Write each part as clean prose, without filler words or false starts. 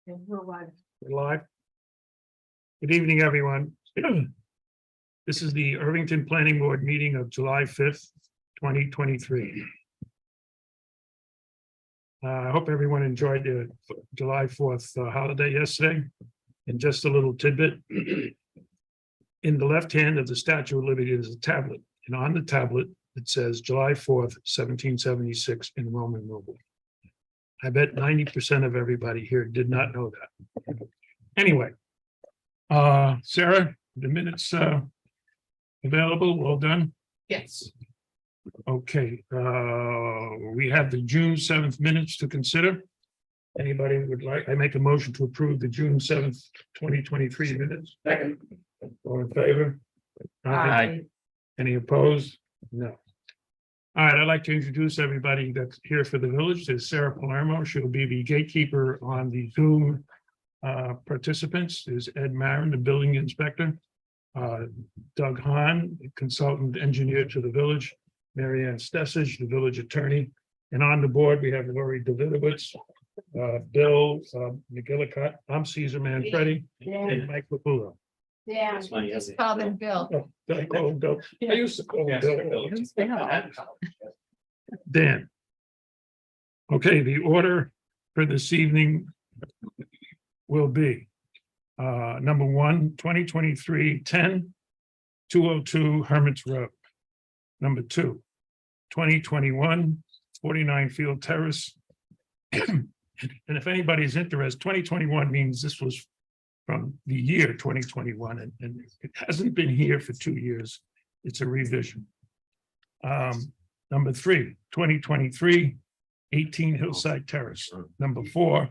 We're live. Good evening, everyone. This is the Irvington Planning Board meeting of July 5th, 2023. I hope everyone enjoyed the July 4th holiday yesterday. And just a little tidbit. In the left hand of the Statue of Liberty is a tablet, and on the tablet, it says July 4th, 1776 in Roman numeral. I bet 90% of everybody here did not know that. Anyway, Sarah, the minutes available, well done. Yes. Okay, we have the June 7th minutes to consider. Anybody would like, I make a motion to approve the June 7th, 2023 minutes. Second. All in favor? Aye. Any opposed? No. All right, I'd like to introduce everybody that's here for the village. There's Sarah Palermo. She'll be the gatekeeper on the Zoom participants. There's Ed Marin, the building inspector. Doug Hahn, consultant engineer to the village. Mary Ann Stessage, the village attorney. And on the board, we have Lori Davidowitz, Bill McGillicott. I'm Caesar Manfredi, and Mike Lapulo. Yeah, That's funny, just isn't it? call them Bill. Oh, did I call him Bill? I used to call him Bill. Yeah. Dan. Okay, the order for this evening will be number 1, 2023 10 202 Hermits Road. Number 2, 2021 49 Field Terrace. And if anybody's interested, 2021 means this was from the year 2021, and it hasn't been here for 2 years. It's a revision. Number 3, 2023 18 Hillside Terrace. Number 4,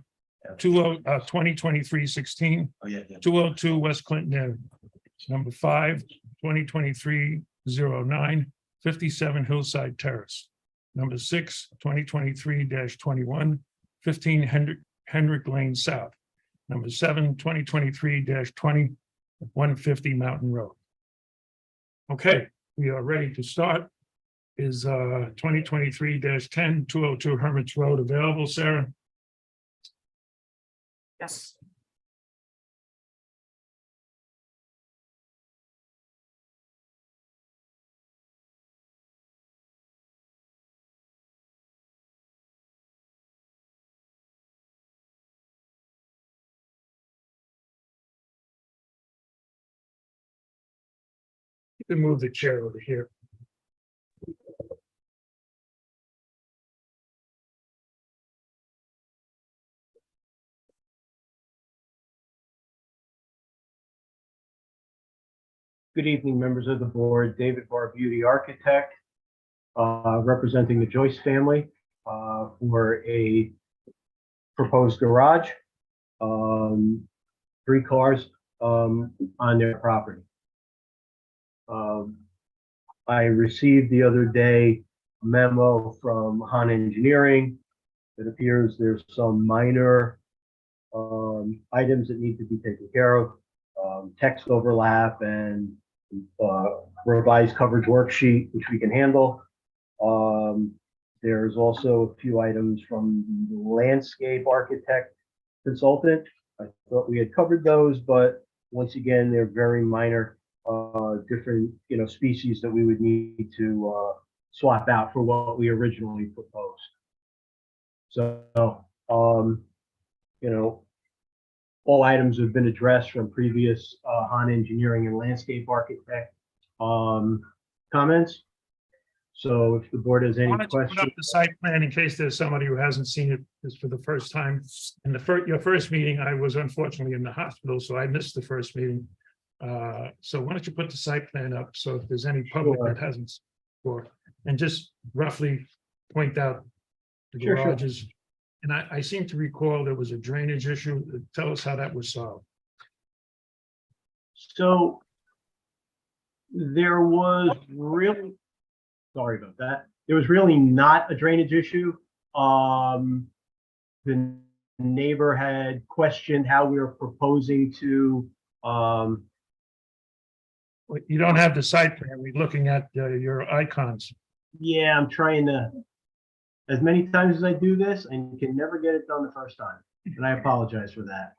2023 16 Oh, yeah. 202 West Clinton Avenue. Number 5, 2023 09 57 Hillside Terrace. Number 6, 2023-21 15 Hendrick Lane South. Number 7, 2023-20 150 Mountain Road. Okay, we are ready to start. Is 2023-10 202 Hermits Road available, Sarah? Yes. You can move the chair over here. Good evening, members of the board. David Barbuti, architect, representing the Joyce family for a proposed garage, 3 cars on their property. I received the other day a memo from Han Engineering. It appears there's some minor items that need to be taken care of, text overlap and revised coverage worksheet, which we can handle. There's also a few items from the landscape architect consultant. I thought we had covered those, but once again, they're very minor, different, species that we would need to swap out for what we originally proposed. So, all items have been addressed from previous Han Engineering and Landscape Architect comments. So if the board has any Why don't you put questions. up the site plan in case there's somebody who hasn't seen it this for the first time. In your first meeting, I was unfortunately in the hospital, so I missed the first meeting. So why don't you put the site plan up, so if there's any public that hasn't, or, and just roughly point out the Sure, sure. garages. And I seem to recall there was a drainage issue. Tell us how that was solved. So there was really, sorry about that. There was really not a drainage issue. The neighbor had questioned how we were proposing to, You don't have the site plan. We're looking at your icons. yeah, I'm trying to, as many times as I do this, and you can never get it done the first time. and I apologize for that.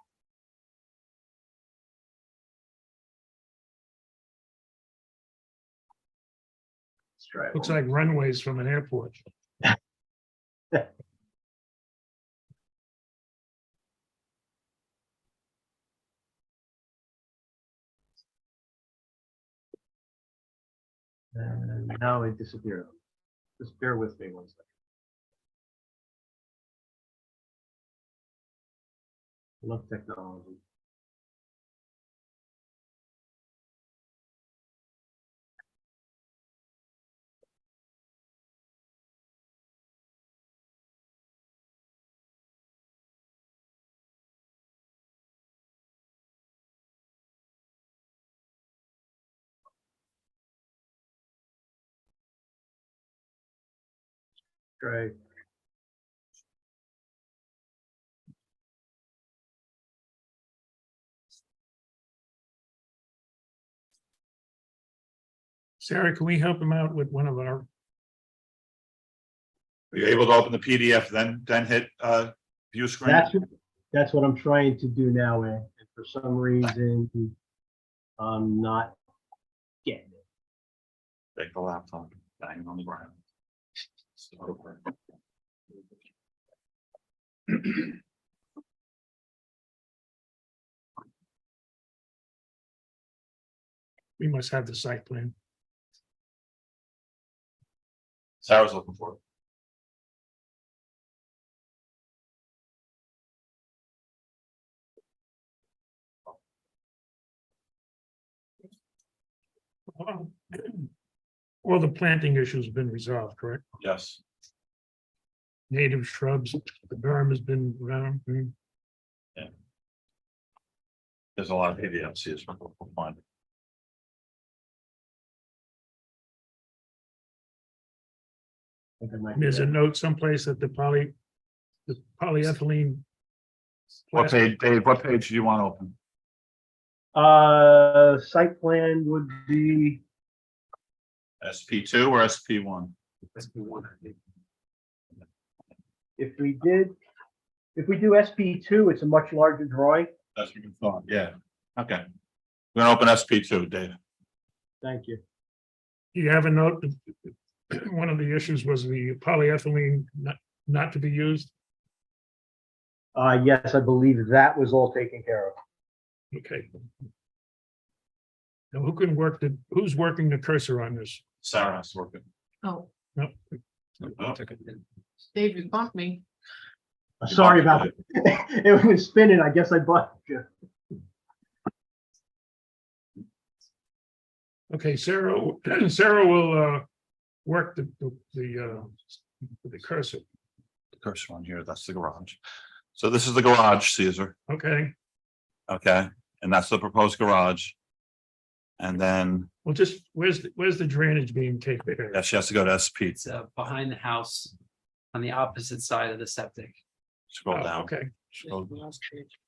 Let's try it. Looks like runways from an airport. And now it disappeared. Just bear with me 1 second. Love technology. Great. Sarah, can we help him out with one of our, Are you able to open the PDF, then hit view screen? That's what I'm trying to do now, and for some reason, I'm not getting it. Take the laptop, bang on the ground. Start over. we must have the site plan. Sarah's looking for it. All the planting issues have been resolved, correct? Yes, Native shrubs, the berm has been around. there's a lot of PDFs here, so we'll find it. I think I might be There's a there. note someplace that the polyethylene. What page, Dave, what page do you want open? Site plan would be, SP2 or SP1? if we do SP2, it's a much larger drawing. That's what you thought, yeah. Okay. We're gonna open SP2, Dave. Thank you. You have a note, one of the issues was the polyethylene not to be used. Yes, I believe that was all taken care of. Okay. Now, who's working the cursor on this? Sarah's working. Oh, No, Oh, Dave, you bumped me. Sorry about it. It was spinning. I guess I bumped you. okay, Sarah will work the cursor. the cursor on here, that's the garage. So this is the garage, Caesar, Okay, okay? And that's the proposed garage. And then, well, just, where's the drainage being taken care yeah, of? she has to go to SP, It's behind the house on the opposite side of the septic. scroll Oh, down. okay,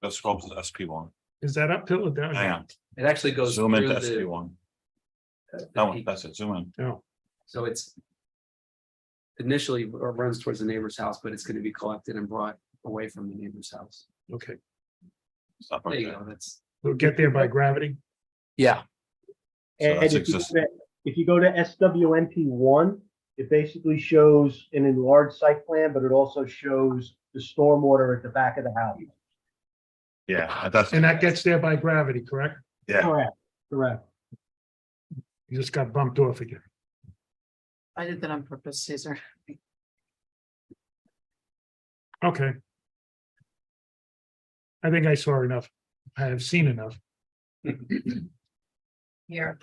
Let's scroll to SP1. is that uphill or down? Hang on, It actually goes zoom through into the, SP1. the No, peak. that's it, zoom in. No, So it's initially runs towards the neighbor's house, but it's going to be collected and brought away from the neighbor's house. okay, Stop There right you there. go. That's, we'll get there by gravity. yeah. So And that's if you go existing. to- if you go to SWMP1, it basically shows an enlarged site plan, but it also shows the stormwater at the back of the house. Yeah, that's. And that gets there by gravity, correct? Yeah, Correct. You just got bumped off again. I did that on purpose, Caesar. Okay. I think I saw enough. I have seen enough. Here.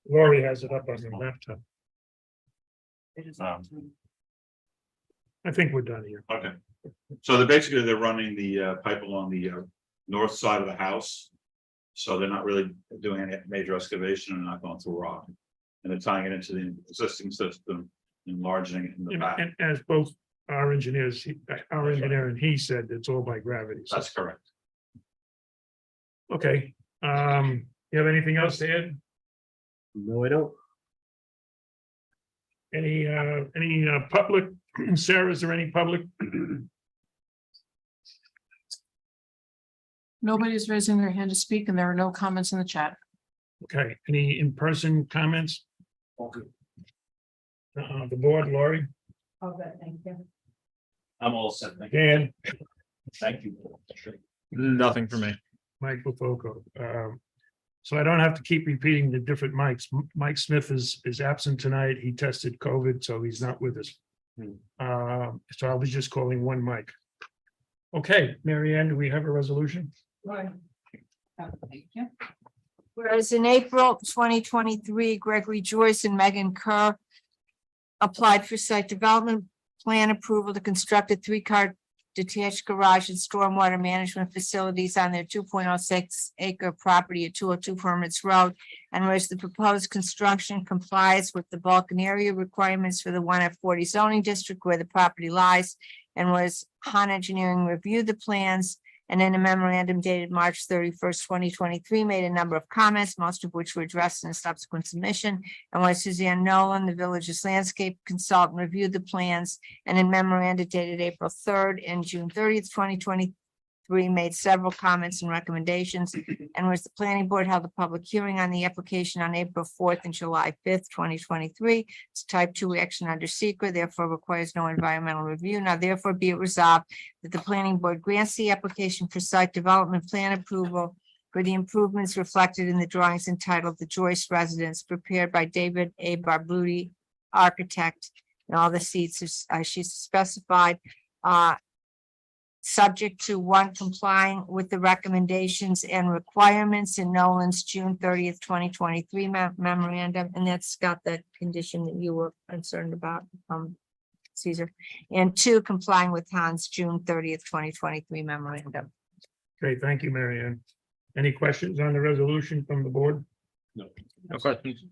Lori has it up on the laptop. I think we're done here. okay. So they're running the pipe along the north side of the house. So they're not really doing any major excavation and not going through rock. And they're tying it into the existing system, enlarging it in the back. And as both our engineers, our engineer and he said, it's all by gravity. So- That's correct. Okay, you have anything else to add? No, I don't. Any public, Sarah, is there any public? Nobody's raising their hand to speak and there are no comments in the chat. Okay, any in-person comments? The board, Laurie, Oh, good, thank you. I'm all set. Thank you. Dan, Thank you. Nothing for me. Mike Bufoco. So I don't have to keep repeating the different mics. Mike Smith is absent tonight. He tested COVID, so he's not with us. So I'll be just calling one mic. Okay, Mary Ann, do we have a resolution? Thank you. Whereas in April 2023, Gregory Joyce and Megan Kerr applied for site development plan approval to construct a three-car detached garage and stormwater management facilities on their 2.06 acre property at 202 Hermits Road. And whereas the proposed construction complies with the bulk and area requirements for the 1F40 zoning district where the property lies. And was Han Engineering reviewed the plans and in a memorandum dated March 31st, 2023, made a number of comments, most of which were addressed in a subsequent submission. And when Suzanne Nolan, the village's landscape consultant, reviewed the plans and in memoranda dated April 3rd and June 30th, 2023, made several comments and recommendations. And was the planning board held a public hearing on the application on April 4th and July 5th, 2023. It's type 2 action under secret, therefore requires no environmental review. Now therefore be it resolved that the planning board grants the application for site development plan approval for the improvements reflected in the drawings entitled The Joyce Residence, prepared by David A. Barbuti, architect, and all the sheets she's specified, subject to one, complying with the recommendations and requirements in Nolan's June 30th, 2023 memorandum, and that's got the condition that you were concerned about, Caesar. And two, complying with Han's June 30th, 2023 memorandum. Okay, thank you, Mary Ann. Any questions on the resolution from the board? No questions.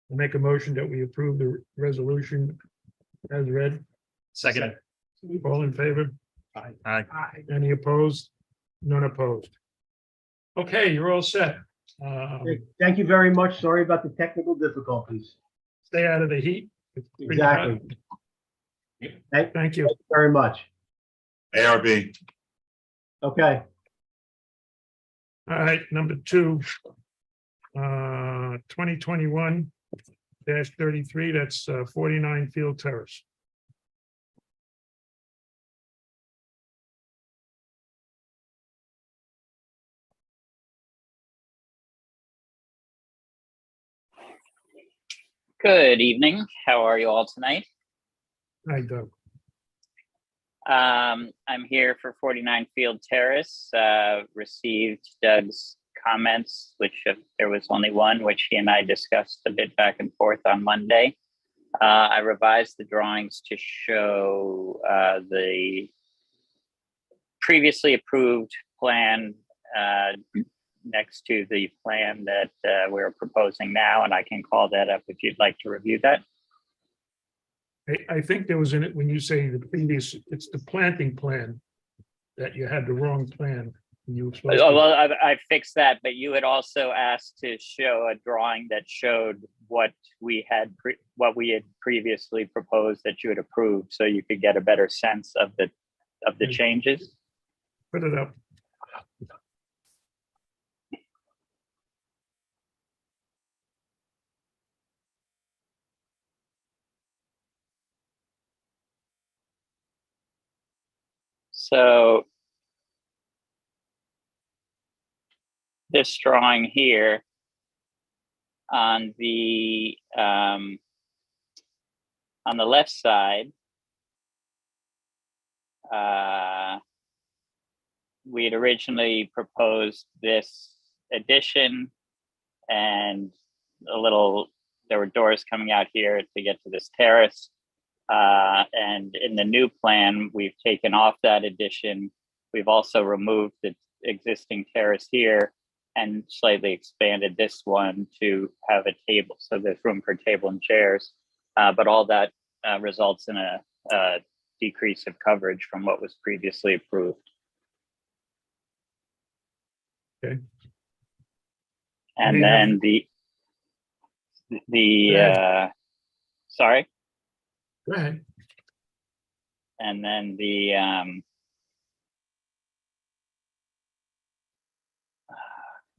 I'll make a motion that we approve the resolution as read. Second. All in favor? Aye. Any opposed? None opposed. Okay, you're all set. Thank you very much. Sorry about the technical difficulties. Stay out of the heat. It's pretty hot. Exactly. Thank you. Thank you very much. ARB. Okay. All right, number 2. 2021-33, that's 49 Field Terrace. Good evening. How are you all tonight? Hi, Doug. I'm here for 49 Field Terrace. Received Doug's comments, which there was only one, which he and I discussed a bit back and forth on Monday. I revised the drawings to show the previously approved plan next to the plan that we're proposing now, and I can call that up if you'd like to review that. I think there was in it, when you say the previous, it's the planting plan, that you had the wrong plan. And you were supposed Oh, to- well, I fixed that, but you had also asked to show a drawing that showed what we had previously proposed that you had approved, so you could get a better sense of the changes. Put it up. So this drawing here on the left side, we had originally proposed this addition and there were doors coming out here to get to this terrace. And in the new plan, we've taken off that addition. We've also removed the existing terrace here and slightly expanded this one to have a table. So there's room for table and chairs, but all that results in a decrease of coverage from what was previously approved. Okay. And Yeah. then sorry? Go ahead. And then the,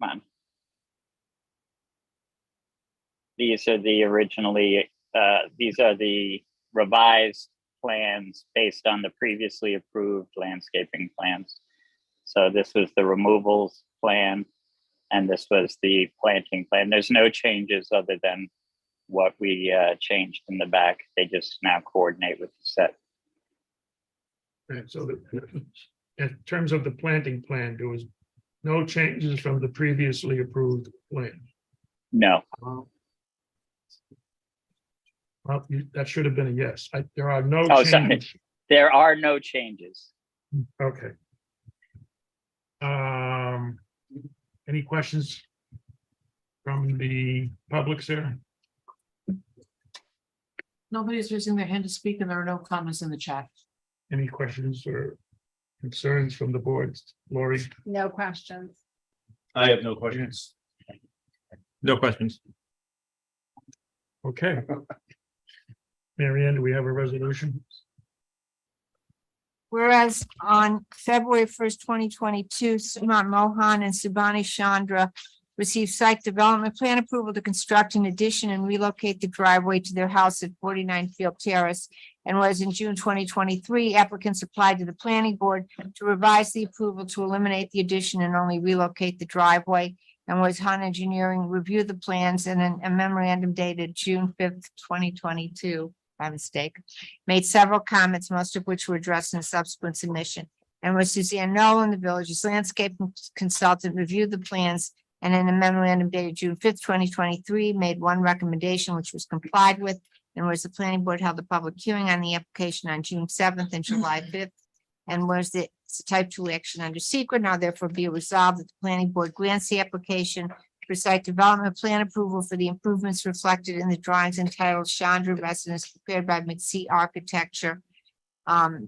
come on. These are the originally, these are the revised plans based on the previously approved landscaping plans. So this was the removals plan, and this was the planting plan. There's no changes other than what we changed in the back. They just now coordinate with the set. Right, so in terms of the planting plan, there was no changes from the previously approved plan. No, Well, that should have been a yes. There are no Oh, sorry. changes. there are no changes. Okay. Any questions from the public, sir? Nobody's raising their hand to speak and there are no comments in the chat. Any questions or concerns from the board? Lori? No questions. I have no questions. No questions. Okay. Mary Ann, do we have a resolution? Whereas on February 1st, 2022, Sumant Mohan and Subhani Chandra received site development plan approval to construct an addition and relocate the driveway to their house at 49 Field Terrace. And was in June 2023, applicants applied to the planning board to revise the approval to eliminate the addition and only relocate the driveway. And was Han Engineering reviewed the plans and then a memorandum dated June 5th, 2022. By mistake, made several comments, most of which were addressed in a subsequent submission. And was Suzanne Nolan, the village's landscape consultant, reviewed the plans and in a memorandum dated June 5th, 2023, made one recommendation which was complied with. And was the planning board held a public hearing on the application on June 7th and July 5th. And was the type 2 action under secret, now therefore be resolved that the planning board grants the application for site development plan approval for the improvements reflected in the drawings entitled Chandra Residence prepared by McSee Architecture.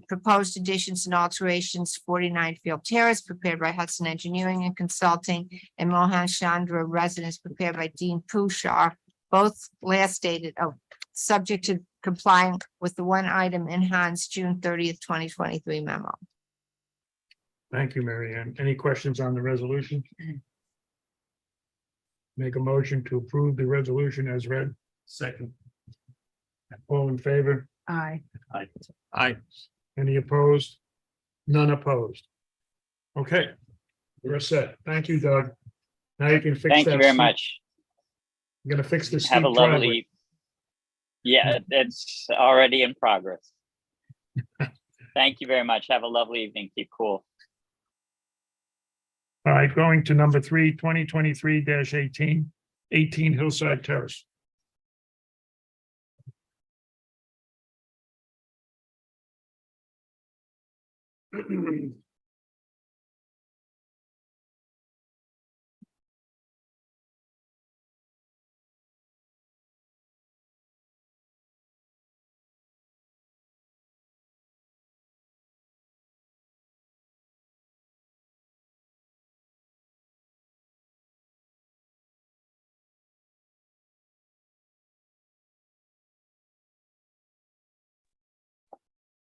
Proposed additions and alterations, 49 Field Terrace prepared by Hudson Engineering and Consulting, and Mohan Chandra Residence prepared by Dean Pushar, both last dated, subject to complying with the one item in Han's June 30th, 2023 memo. Thank you, Mary Ann. Any questions on the resolution? Make a motion to approve the resolution as read. Second. All in favor? Aye. Aye. Any opposed? None opposed. Okay, we're set. Thank you, Doug. Now you can fix that. Thank you very steep- much. You're gonna fix the steep Have a driveway. lovely. Yeah, it's already in progress. Thank you very much. Have a lovely evening. Keep cool. All right, going to number 3, 2023-18, 18 Hillside Terrace.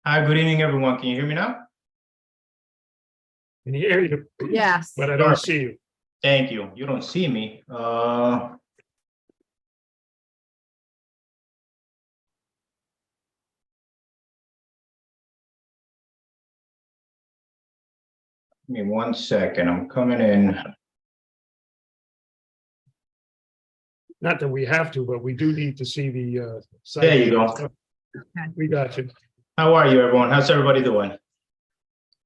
Hi, good evening, everyone. Can you hear me now? Can you hear you? Yes. But I don't see you. Thank you. You don't see me. Give me 1 second. I'm coming in. Not that we have to, but we do need to see the. site. There you go. We got you. How are you, everyone? How's everybody doing?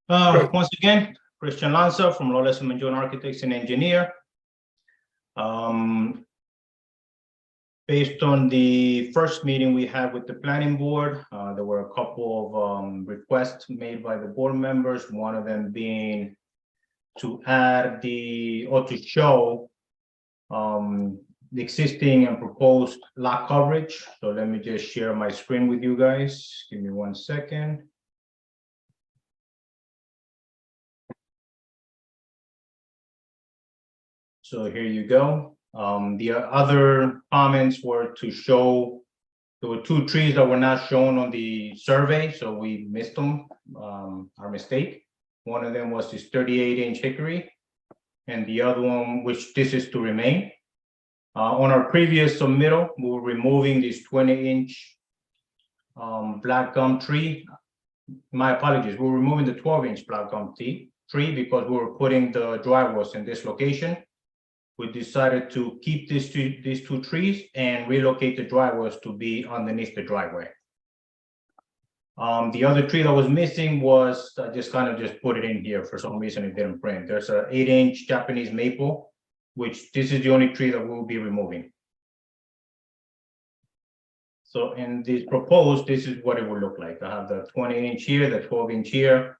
Good. Once again, Christian Lanza from Lawless and Mangione Architects and Engineer. Based on the first meeting we had with the planning board, there were a couple of requests made by the board members, one of them being to add or to show the existing and proposed lot coverage. So let me just share my screen with you guys. Give me 1 second. So here you go. The other comments were to show There were two trees that were not shown on the survey, so we missed them, our mistake. One of them was this 38-inch hickory, and the other one, which this is to remain. On our previous submittal, we were removing this 20-inch black gum tree. My apologies, we were removing the 12-inch black gum tree because we were putting the dry wells in this location. We decided to keep these two trees and relocate the dry wells to be underneath the driveway. The other tree that was missing was, I just kind of just put it in here. For some reason, it didn't print. There's a 8-inch Japanese maple, which this is the only tree that we'll be removing. So in this proposed, this is what it will look like. I have the 20-inch here, the 12-inch here.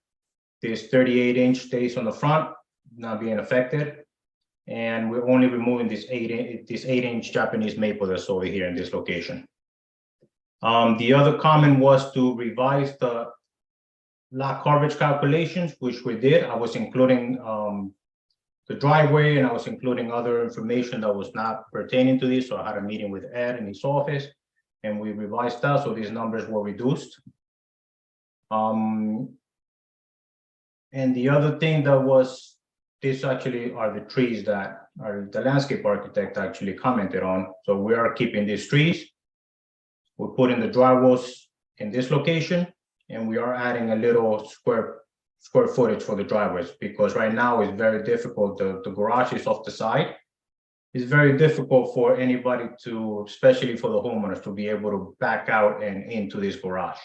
This 38-inch stays on the front, not being affected. And we're only removing this 8-inch Japanese maple that's over here in this location. The other comment was to revise the lot coverage calculations, which we did. I was including the driveway, and I was including other information that was not pertaining to this. So I had a meeting with Ed in his office, and we revised that, so these numbers were reduced. And the other thing that was, this actually are the trees that the landscape architect actually commented on. So we are keeping these trees. We're putting the dry wells in this location, and we are adding a little square footage for the driveways, because right now it's very difficult. The garage is off the side. It's very difficult for anybody to, especially for the homeowners, to be able to back out and into this garage.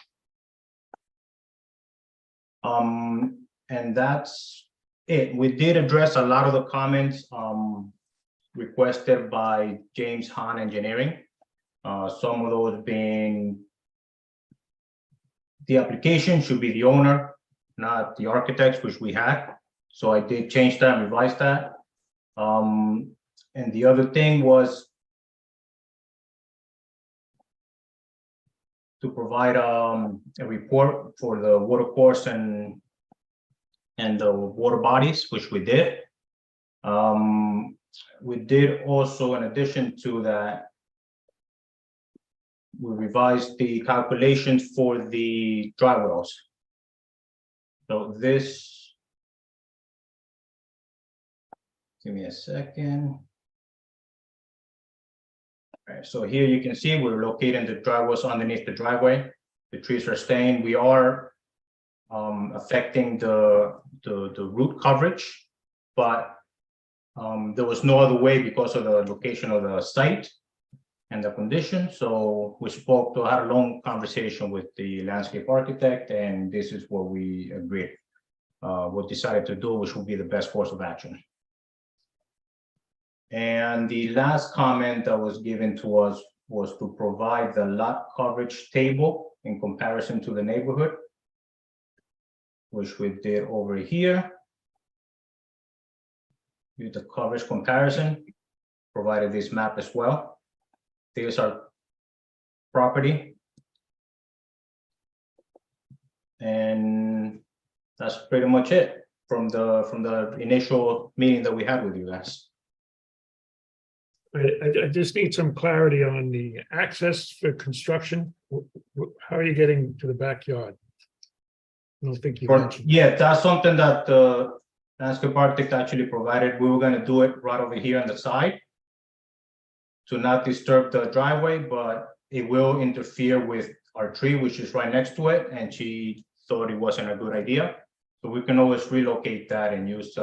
And that's it. We did address a lot of the comments requested by James Hahn Engineering. Some of those being the application should be the owner, not the architects, which we had. So I did change that and revise that. And the other thing was to provide a report for the water course and the water bodies, which we did. We did also, in addition to that, we revised the calculations for the dry wells. So this, give me a second. All right, so here you can see we're locating the dry wells underneath the driveway. The trees are staying. We are affecting the root coverage, but there was no other way because of the location of the site and the condition. So we had a long conversation with the landscape architect, and this is what we agreed. What decided to do, which will be the best course of action. And the last comment that was given to us was to provide the lot coverage table in comparison to the neighborhood, which we did over here. Use the coverage comparison, provided this map as well. There's our property. And that's pretty much it from the initial meeting that we had with you guys. I just need some clarity on the access for construction. How are you getting to the backyard? I don't think you mentioned. Yeah, that's something that the landscape architect actually provided. We were gonna do it right over here on the side to not disturb the driveway, but it will interfere with our tree, which is right next to it, and she thought it wasn't a good idea. So we can always relocate that and use,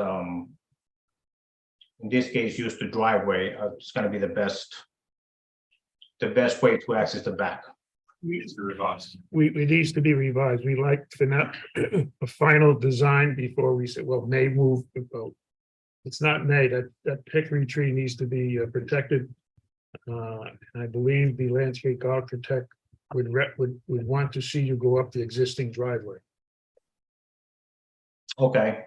in this case, use the driveway. It's gonna be the best way to access the back. Needs to be revised. It needs to be revised. We like to not a final design before we say, well, may move the boat. It's not may, that hickory tree needs to be protected. And I believe the landscape architect would want to see you go up the existing driveway. Okay.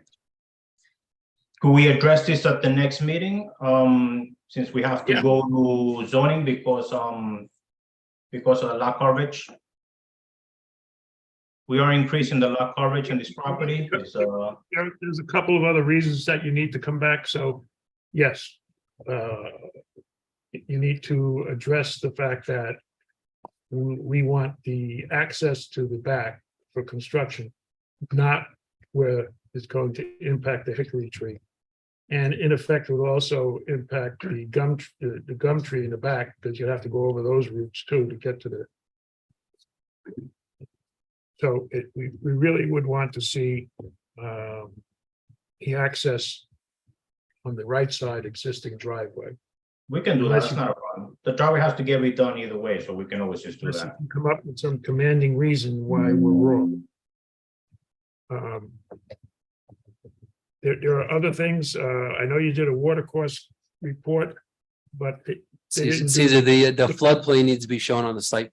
Could we address this at the next meeting? Since we have to go to zoning because of the lot coverage. We are increasing the lot coverage in this property. There's we want the access to the back for construction, not where it's going to impact the hickory tree. And in effect, it will also impact the gum tree in the back, because you have to go over those roots too to get to the. So we really would want to see the access on the right side existing driveway. We can do that, Unless that's you- not a problem. The driveway has to get redone either way, so we can always just do Unless you that. can come up with some commanding reason why we're wrong. There are other things, I know you did a water course report, but they didn't do- Caesar, the floodplain needs to be shown on the site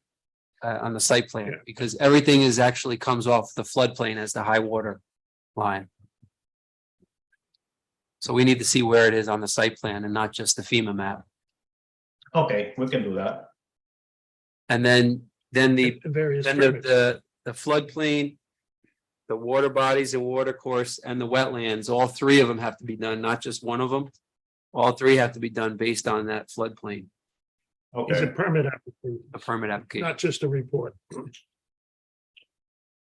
plan, Yeah. because everything is actually comes off the floodplain as the high water line. So we need to see where it is on the site plan and not just the FEMA map. Okay, we can do that. And then the Various. Then permits. the floodplain, the water bodies and water course and the wetlands, all three of them have to be done, not just one of them. All three have to be done based on that floodplain, It's a Okay, permit application, a permit application. not just a report.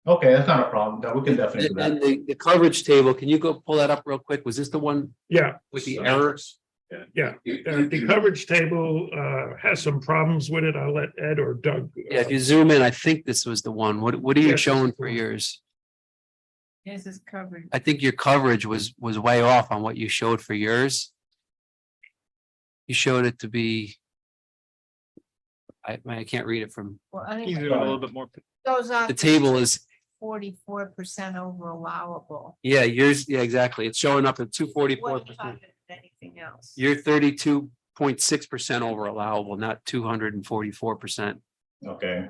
okay, that's not a problem. That we can definitely do And that. the coverage table, can you go pull that up real quick? Was this the one Yeah, with the errors? the coverage table has some problems with it. I'll let Ed or Doug. Yeah, if you zoom in, I think this was the one. What are you Yes, showing this is for the one. yours? This is covered. I think your coverage was way off on what you showed for yours. You showed it to be. I can't read it from, Well, I Can you think do a little bit more? those are the table is, 44% over allowable. yeah, yours, yeah, exactly. It's showing up at 244%. What about anything else? You're 32.6% over allowable, not 244%. Okay.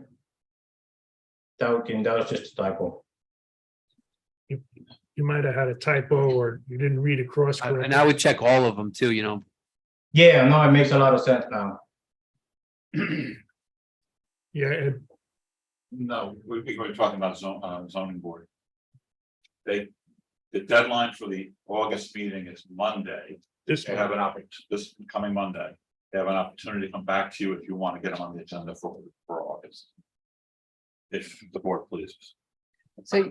That was just a typo. You might have had a typo or you didn't read across And correctly. I would check all of them too, you know. Yeah, no, it makes a lot of sense now. Yeah, Ed, No, we're talking about zoning board. The deadline for the August meeting is Monday. this They have an this coming Monday. They have an opportunity to come back to you if you want to get them on the agenda for August. If the board pleases. So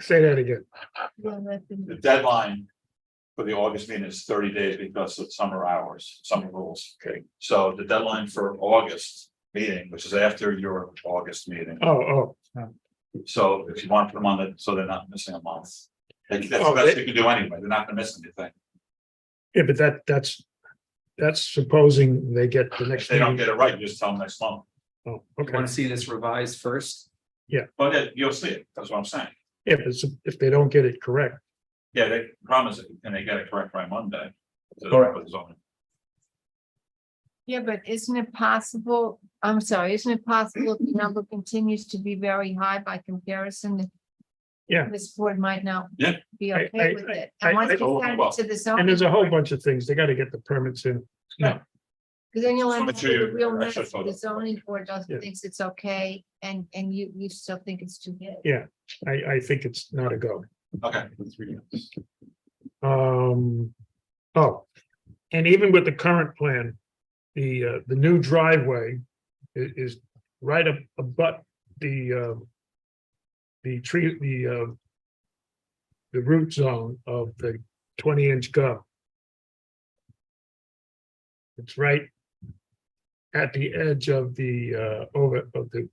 say that again. The deadline for the August meeting is 30 days because of summer hours, summer rules. Okay. So the deadline for August meeting, which is after your August meeting. Oh, So if you want to put them on it, so they're not missing a month. That's the Oh, best you can do anyway. They're not gonna miss anything. yeah, but that's supposing they get the If next. they don't meeting. get it right, you just tell them next month. Oh, You okay. want to see this revised first? But yeah, you'll see it. That's what I'm saying. Yeah, but if they don't get it correct, Yeah, they promise it and they get it correct by Monday. So Correct. for the zoning. Yeah, but isn't it possible, I'm sorry, isn't it possible if the number continues to be very high by comparison? that Yeah. This board might not. Yeah. Be I- okay with it. I- And once I- you send it to the zoning. and there's a whole board, bunch of things. They gotta get the permits in. Cause then you'll Just end wanna up show with a you real an mess. extra if photo. The zoning board Yeah. doesn't thinks it's okay and you still think it's too big. Yeah, I think it's not a go. Okay. Oh, and even with the current plan, the new driveway is right up abut the tree, the root zone of the 20-inch gum. It's right at the edge of the of the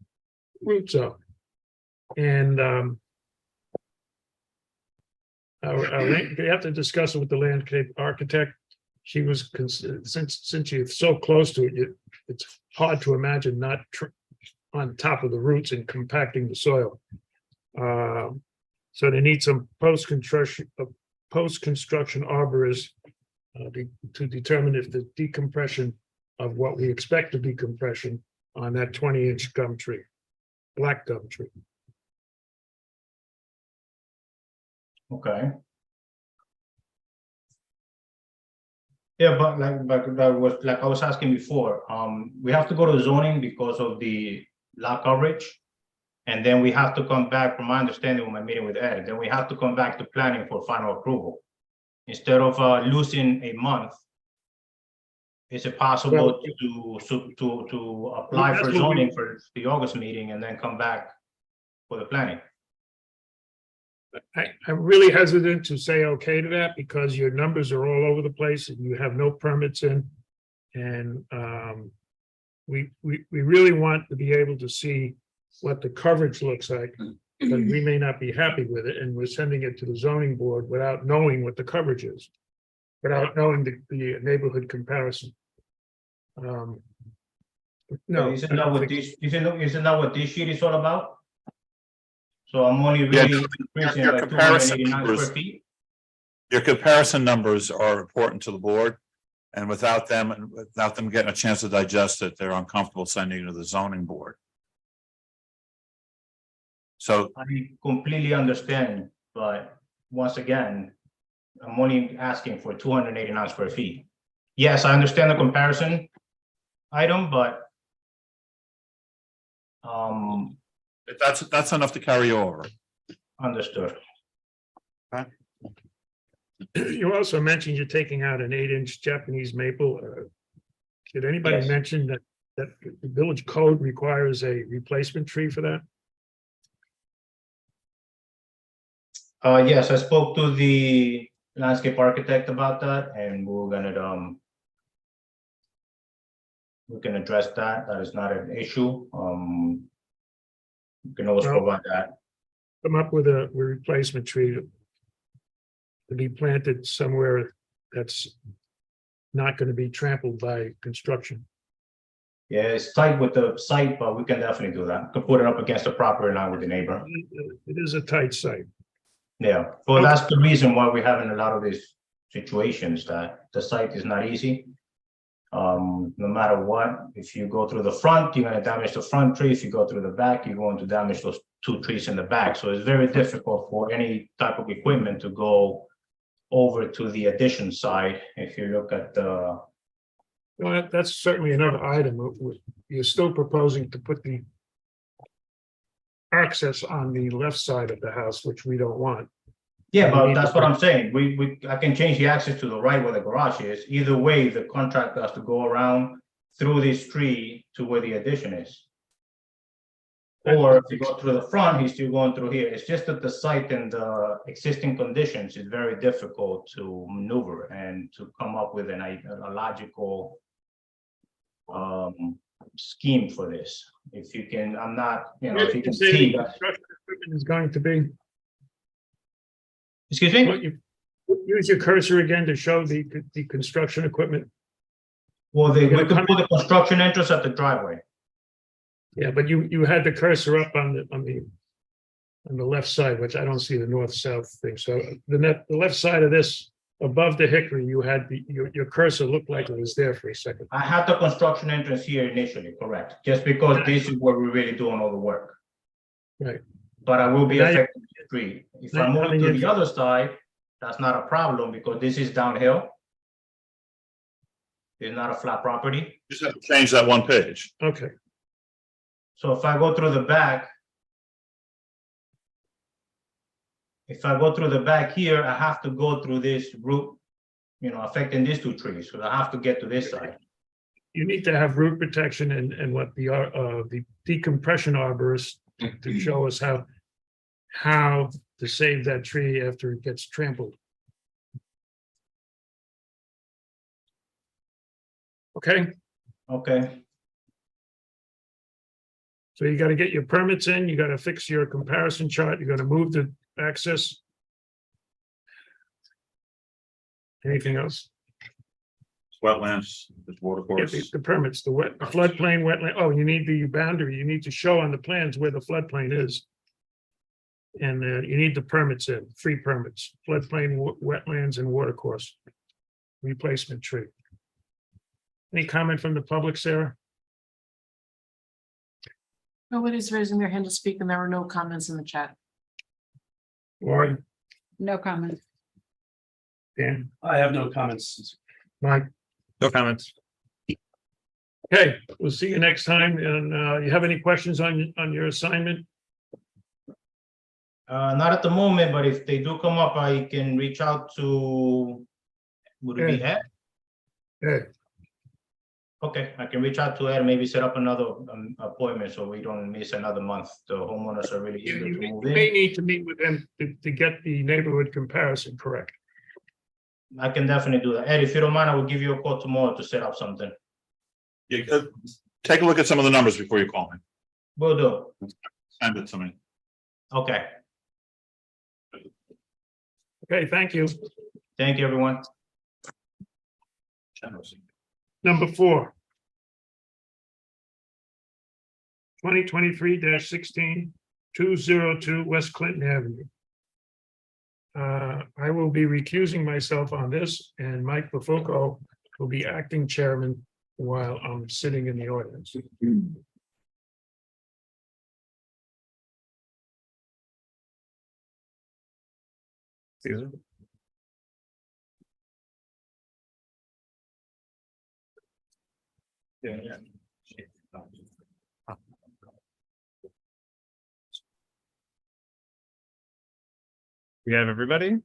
root zone. And we have to discuss it with the landscape architect. She was, since you're so close to it, it's hard to imagine not on top of the roots and compacting the soil. So they need some post-construction arborists to determine if the decompression of what we expect to be compression on that 20-inch gum tree, black gum tree. Okay. Yeah, but that was like I was asking before, we have to go to zoning because of the lot coverage. And then we have to come back, from my understanding, with my meeting with Ed, then we have to come back to planning for final approval. Instead of losing a month Is it possible Well, to apply that's for what we- zoning for the August meeting and then come back for the planning? I'm really hesitant to say okay to that because your numbers are all over the place and you have no permits in. And we really want to be able to see what the coverage looks like. But we may not be happy with it and we're sending it to the zoning board without knowing what the coverage is. Without knowing the neighborhood comparison. No. Isn't I that don't what think- this, isn't that what this sheet is all about? So I'm only Yeah, really increasing your by two hundred comparison and eighty-nine square numbers- feet? Your comparison numbers are important to the board. And without them getting a chance to digest it, they're uncomfortable sending it to the zoning board. So I completely understand, but once again, I'm only asking for 289 square feet. Yes, I understand the comparison item, but that's enough to carry over. understood. You also mentioned you're taking out an 8-inch Japanese maple. Did anybody Yes. mention that the village code requires a replacement tree for that? Yes, I spoke to the landscape architect about that and we can address that. That is not an issue. We can always Well- provide that. Come up with a replacement tree to be planted somewhere that's not going to be trampled by construction. Yeah, it's tight with the site, but we can definitely do that. Could put it up against the property line with the neighbor. It is a tight site. Yeah, well, that's the reason why we're having a lot of these situations that the site is not easy. No matter what, if you go through the front, you're gonna damage the front tree. If you go through the back, you're going to damage those two trees in the back. So it's very difficult for any type of equipment to go over to the addition side. If you look at the, Well, that's certainly another item. You're still proposing to put the access on the left side of the house, which we don't want. yeah, We but need that's to what I'm saying. I can change the access to the right where the garage is. Either way, the contractor has to go around through this tree to where the addition is. Or if you go through the front, he's still going through here. It's just that the site and the existing conditions is very difficult to maneuver and to come up with a logical scheme for this. If you can, I'm not, if you can Say see the that. construction equipment is going to be, Excuse me? what you use your cursor again to show the construction equipment. Well, we gonna could come- put the construction entrance at the driveway. Yeah, but you had the cursor up on the left side, which I don't see the north-south thing. So the left side of this, above the hickory, you had your cursor looked like it was there for a second. I had the construction entrance here initially, correct, just because this is where we're really doing all the work. Right. But I will be Now you- affecting the street. If I Now move you- to the other side, that's not a problem because this is downhill. It's not a flat property. Just have to change that one page. Okay, So if I go through the back. If I go through the back here, I have to go through this root, affecting these two trees, so I have to get to this side. you need to have root protection and what the decompression arborist to show us how to save that tree after it gets trampled. Okay, Okay, so you got to get your permits in, you got to fix your comparison chart, you got to move the access. Anything else? Wetlands, there's water Yeah, course. the permits, the floodplain, wetland, oh, you need the boundary, you need to show on the plans where the floodplain is. And you need the permits in, free permits, floodplain, wetlands and water course. Replacement tree. Any comment from the public, Sarah? Nobody's raising their hand to speak and there were no comments in the chat. Lauren, No comment. Dan, I have no comments. Mike? No comments. Okay, we'll see you next time. And you have any questions on your assignment? not at the moment, but if they do come up, I can reach out to, would it be Ed? Good. Okay, I can reach out to Ed, maybe set up another appointment so we don't miss another month. The homeowners are really eager to move may in. need to meet with them to get the neighborhood comparison correct. I can definitely do that. Ed, if you don't mind, I will give you a call tomorrow to set up something. You take a look at some of the numbers before you call me. Will do. Send it to me. Okay, Okay, thank you. thank you, everyone. Number 4. 2023-16, 202 West Clinton Avenue. I will be recusing myself on this, and Mike LaFoco will be acting chairman while I'm sitting in the audience. Caesar? Yeah. We have everybody?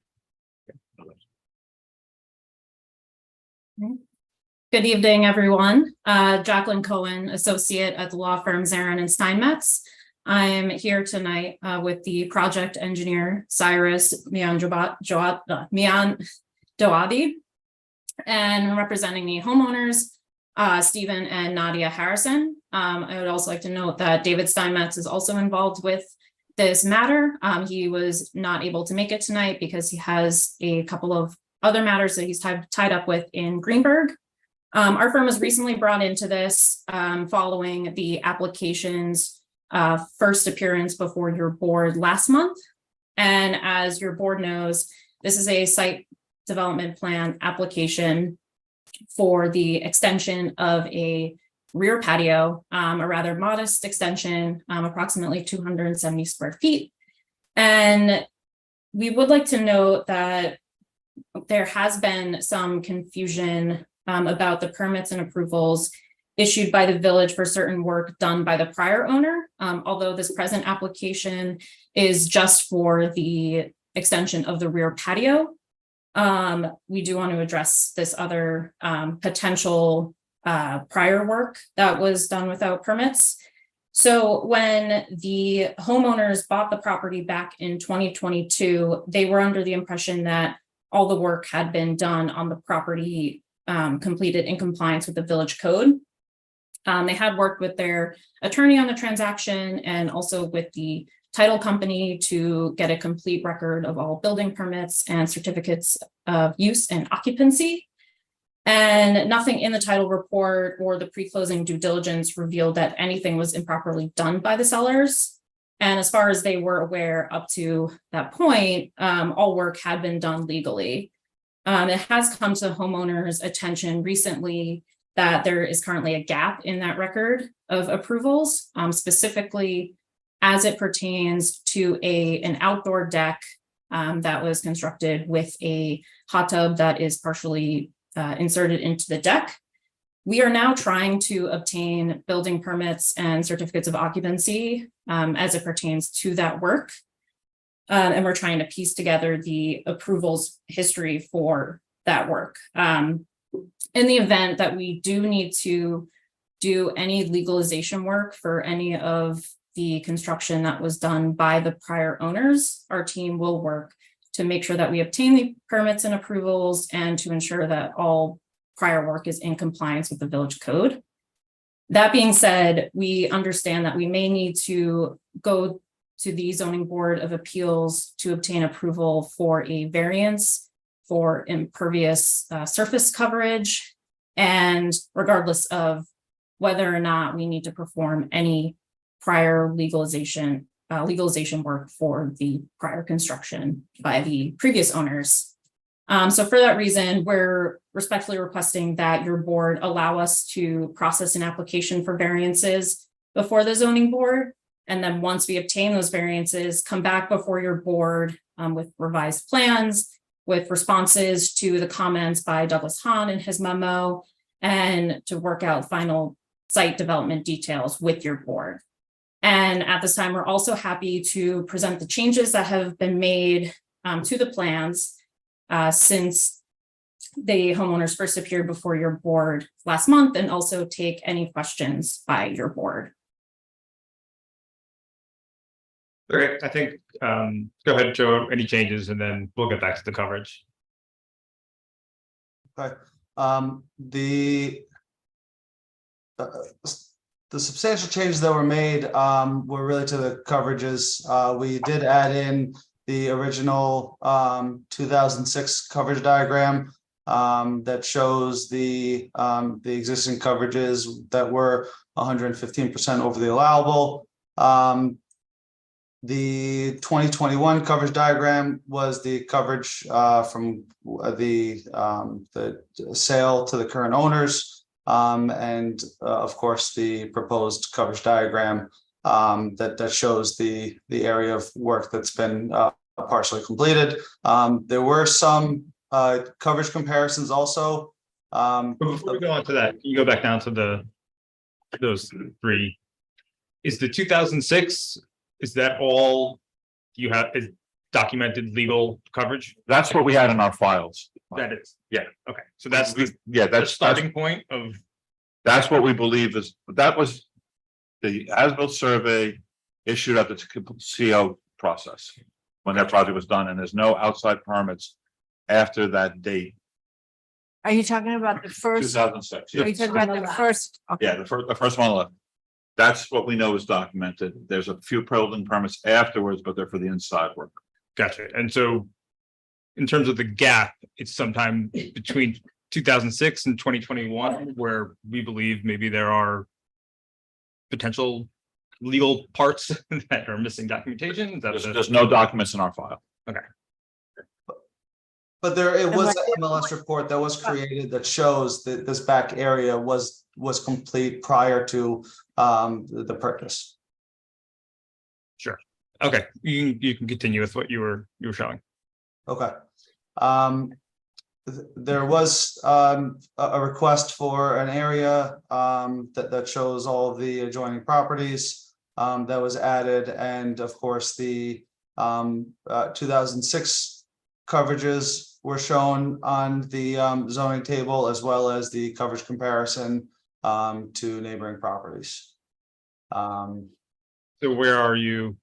Good evening, everyone. Jacqueline Cohen, associate at the law firm Zarin and Steinmetz. I'm here tonight with the project engineer Cyrus Miandoadi, and representing the homeowners, Stephen and Nadia Harrison. I would also like to note that David Steinmetz is also involved with this matter. He was not able to make it tonight because he has a couple of other matters that he's tied up with in Greenberg. Our firm was recently brought into this following the application's first appearance before your board last month. And as your board knows, this is a site development plan application for the extension of a rear patio, a rather modest extension, approximately 270 square feet. And we would like to note that there has been some confusion about the permits and approvals issued by the village for certain work done by the prior owner. Although this present application is just for the extension of the rear patio, we do want to address this other potential prior work that was done without permits. So when the homeowners bought the property back in 2022, they were under the impression that all the work had been done on the property completed in compliance with the village code. They had worked with their attorney on the transaction and also with the title company to get a complete record of all building permits and certificates of use and occupancy. And nothing in the title report or the pre-closing due diligence revealed that anything was improperly done by the sellers. And as far as they were aware up to that point, all work had been done legally. It has come to homeowners' attention recently that there is currently a gap in that record of approvals, specifically as it pertains to an outdoor deck that was constructed with a hot tub that is partially inserted into the deck. We are now trying to obtain building permits and certificates of occupancy as it pertains to that work. And we're trying to piece together the approvals history for that work. In the event that we do need to do any legalization work for any of the construction that was done by the prior owners, our team will work to make sure that we obtain the permits and approvals and to ensure that all prior work is in compliance with the village code. That being said, we understand that we may need to go to the Zoning Board of Appeals to obtain approval for a variance for impervious surface coverage. And regardless of whether or not we need to perform any prior legalization work for the prior construction by the previous owners. So for that reason, we're respectfully requesting that your board allow us to process an application for variances before the zoning board. And then once we obtain those variances, come back before your board with revised plans, with responses to the comments by Douglas Hahn in his memo, and to work out final site development details with your board. And at this time, we're also happy to present the changes that have been made to the plans since the homeowners first appeared before your board last month and also take any questions by your board. Okay, I think, go ahead, Joe, any changes, and then we'll get back to the coverage. Okay, the substantial changes that were made, were really to the coverages. We did add in the original, 2006 coverage diagram, that shows the existing coverages that were 115% over the allowable. The 2021 coverage diagram was the coverage from the sale to the current owners, and of course the proposed coverage diagram that shows the area of work that's been partially completed. There were some coverage comparisons also. But before we go on to that, can you go back down to those three? Is the 2006, is that all you have, is documented legal coverage? That's what we had in our files. That is, Yeah. okay, so that's the Yeah, that's starting point of, That's what we believe is, that was the as-built survey issued at the CO process. When that project was done, and there's no outside permits after that date, Are you talking about the first? 2006. Are you talking about the first? Okay. Yeah, the first one left. That's what we know is documented. There's a few building permits afterwards, but they're for the inside work. gotcha, and so. In terms of the gap, it's sometime between 2006 and 2021, where we believe maybe there are. Potential legal parts that are missing documentation. Is that There's no documents in our file. But it was an MLS report that was created that shows that this back area was complete prior to the purchase. Okay, you can continue with what you were showing. Okay. There was a request for an area that shows all of the adjoining properties that was added, and of course the 2006 coverages were shown on the zoning table, as well as the coverage comparison to neighboring properties. So where are you?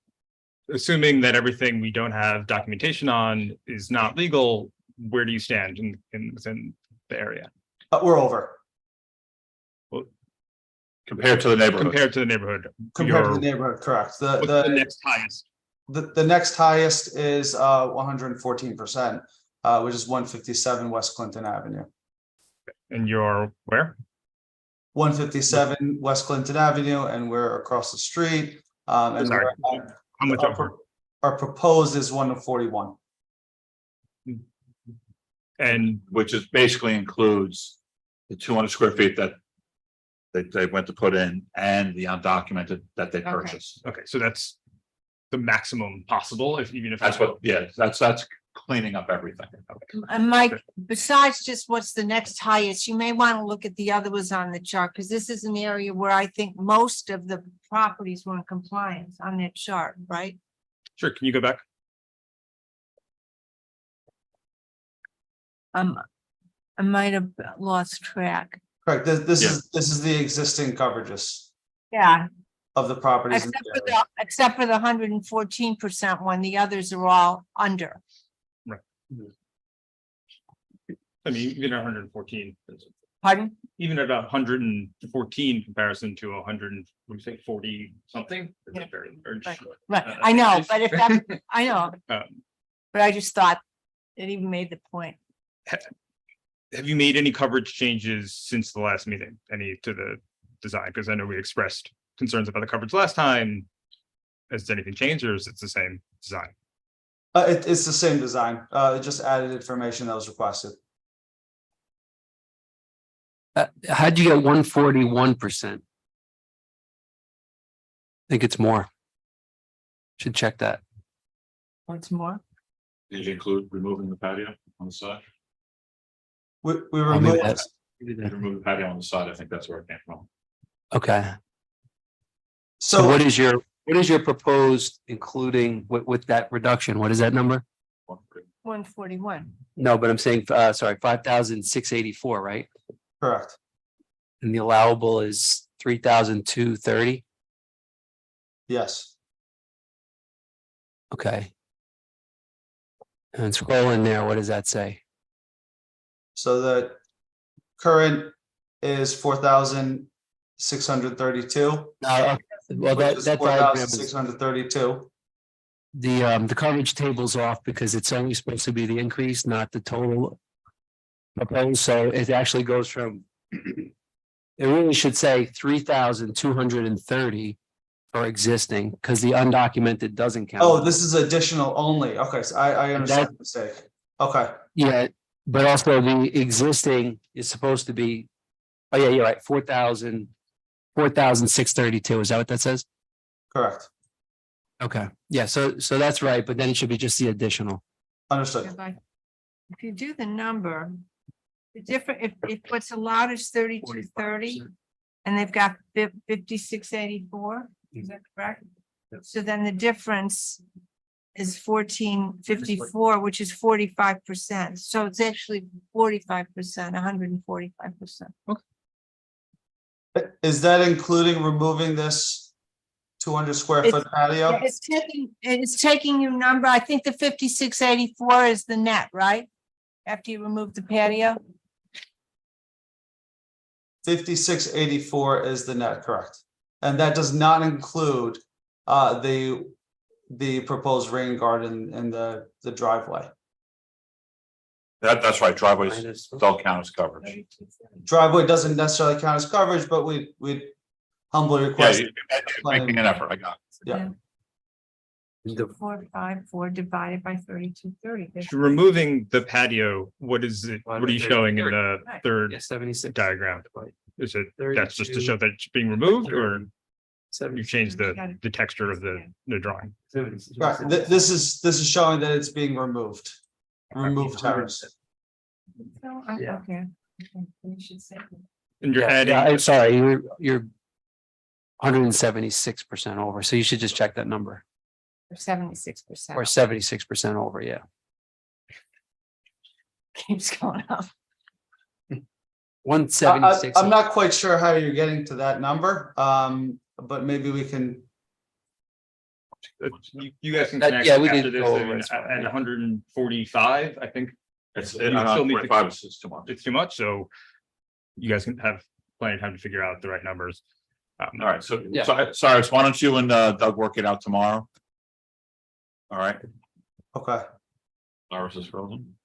Assuming that everything we don't have documentation on is not legal, where do you stand within the area? We're over Compared to the neighborhood. Compared to the neighborhood? compared to the neighborhood, correct. What's the next highest? The next highest is 114%, which is 157 West Clinton Avenue. And you're where? 157 West Clinton Avenue, and we're across the street. And Sorry. How much over? our proposed is 141. And Which is basically includes the 200 square feet that they went to put in, and the undocumented that they purchased. okay, so that's the maximum possible, even if That's what, yeah, that's cleaning up everything. And Mike, besides just what's the next highest, you may want to look at the other ones on the chart, because this is an area where I think most of the properties were in compliance on that chart, right? Sure, can you go back? I might have lost track. Correct. This is the existing coverages Yeah, of the properties. except for the 114% one, the others are all under. I mean, even 114, Pardon? even at 114 comparison to 100, what do you say, 40 something? Yeah. Very Right. short. Right, I know, but if that, I know, Um, but I just thought it even made the point. Have you made any coverage changes since the last meeting, any to the design? Because I know we expressed concerns about the coverage last time. Has anything changed, or is it the same design? It's the same design. It just added information that was requested. How'd you get 141%? I think it's more. Should check that. Once more. Did you include removing the patio on the side? We Maybe removed, that's- Remove the patio on the side, I think that's where it came from. Okay, so so what is your proposed, including with that reduction? What is that number? 141. No, but I'm saying, sorry, 5,684, right? Correct. And the allowable is 3,230. Yes. Okay. And scroll in there, what does that say? So the current is 4,632. Well, that diagram Four thousand is, six hundred thirty-two. the coverage table's off because it's only supposed to be the increase, not the total proposed, so it actually goes from it really should say 3,230 for existing, because the undocumented doesn't count. Oh, this is additional only. Okay, so I understand the mistake. Okay, Yeah, but also the existing is supposed to be, oh yeah, you're right, 4,632, is that what that says? correct. Okay, yeah, so that's right, but then it should be just the additional. Understood. If you do the number, the different, if what's allowed is 3230 and they've got 5684, is that correct? So then the difference is 1454, which is 45%. So it's actually 45%, 145%. Is that including removing this 200 square foot patio? Yeah, it's taking your number. I think the 5684 is the net, right? After you remove the patio. 5684 is the net, correct? And that does not include the proposed rain garden in the driveway. That's right, driveways Minus- don't count as coverage. Driveway doesn't necessarily count as coverage, but we humbly Yeah, request. you're making an effort, I got it. Yeah. The 454 divided by 3230. Removing the patio, what is it, what are you showing in the Right. third Yeah, 76. diagram? Is it, that's just to 32. show that it's being removed, or you 76. changed the texture of the drawing? Right, this is showing that it's being removed. Removed terrace. Yeah. Okay. You should say. And you're Yeah, adding, I'm sorry, you're 176% over, so you should just check that number, 76%. or 76% over, yeah. Keeps going up. 176. I'm not quite sure how you're getting to that number, but maybe we can. you guys can That- connect yeah, we after can this, go I over mean, it, it's fine. at 145, I think It's, You still need to- 45 is too much. it's too much, so you guys can have plenty of time to figure out the right numbers. All right, so, Yeah. Cyrus, why don't you and Doug work it out tomorrow? All right, Okay. Cyrus is frozen.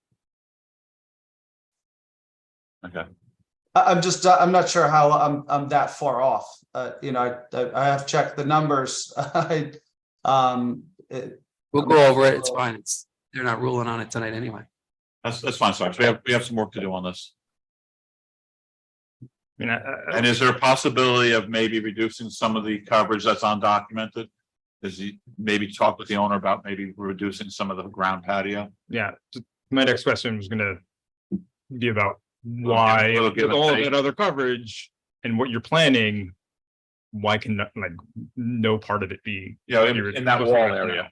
Okay, I'm not sure how I'm that far off. I have checked the numbers. We'll go over it, it's fine, they're not ruling on it tonight anyway. that's fine, Cyrus, we have some work to do on this. I mean, And is there a possibility of maybe reducing some of the coverage that's undocumented? Is he maybe talk with the owner about maybe reducing some of the ground patio? yeah, my next question was gonna be about why, Little with give and all of take. that other coverage and what you're planning, why can like no part of it be? Yeah, in that wall area.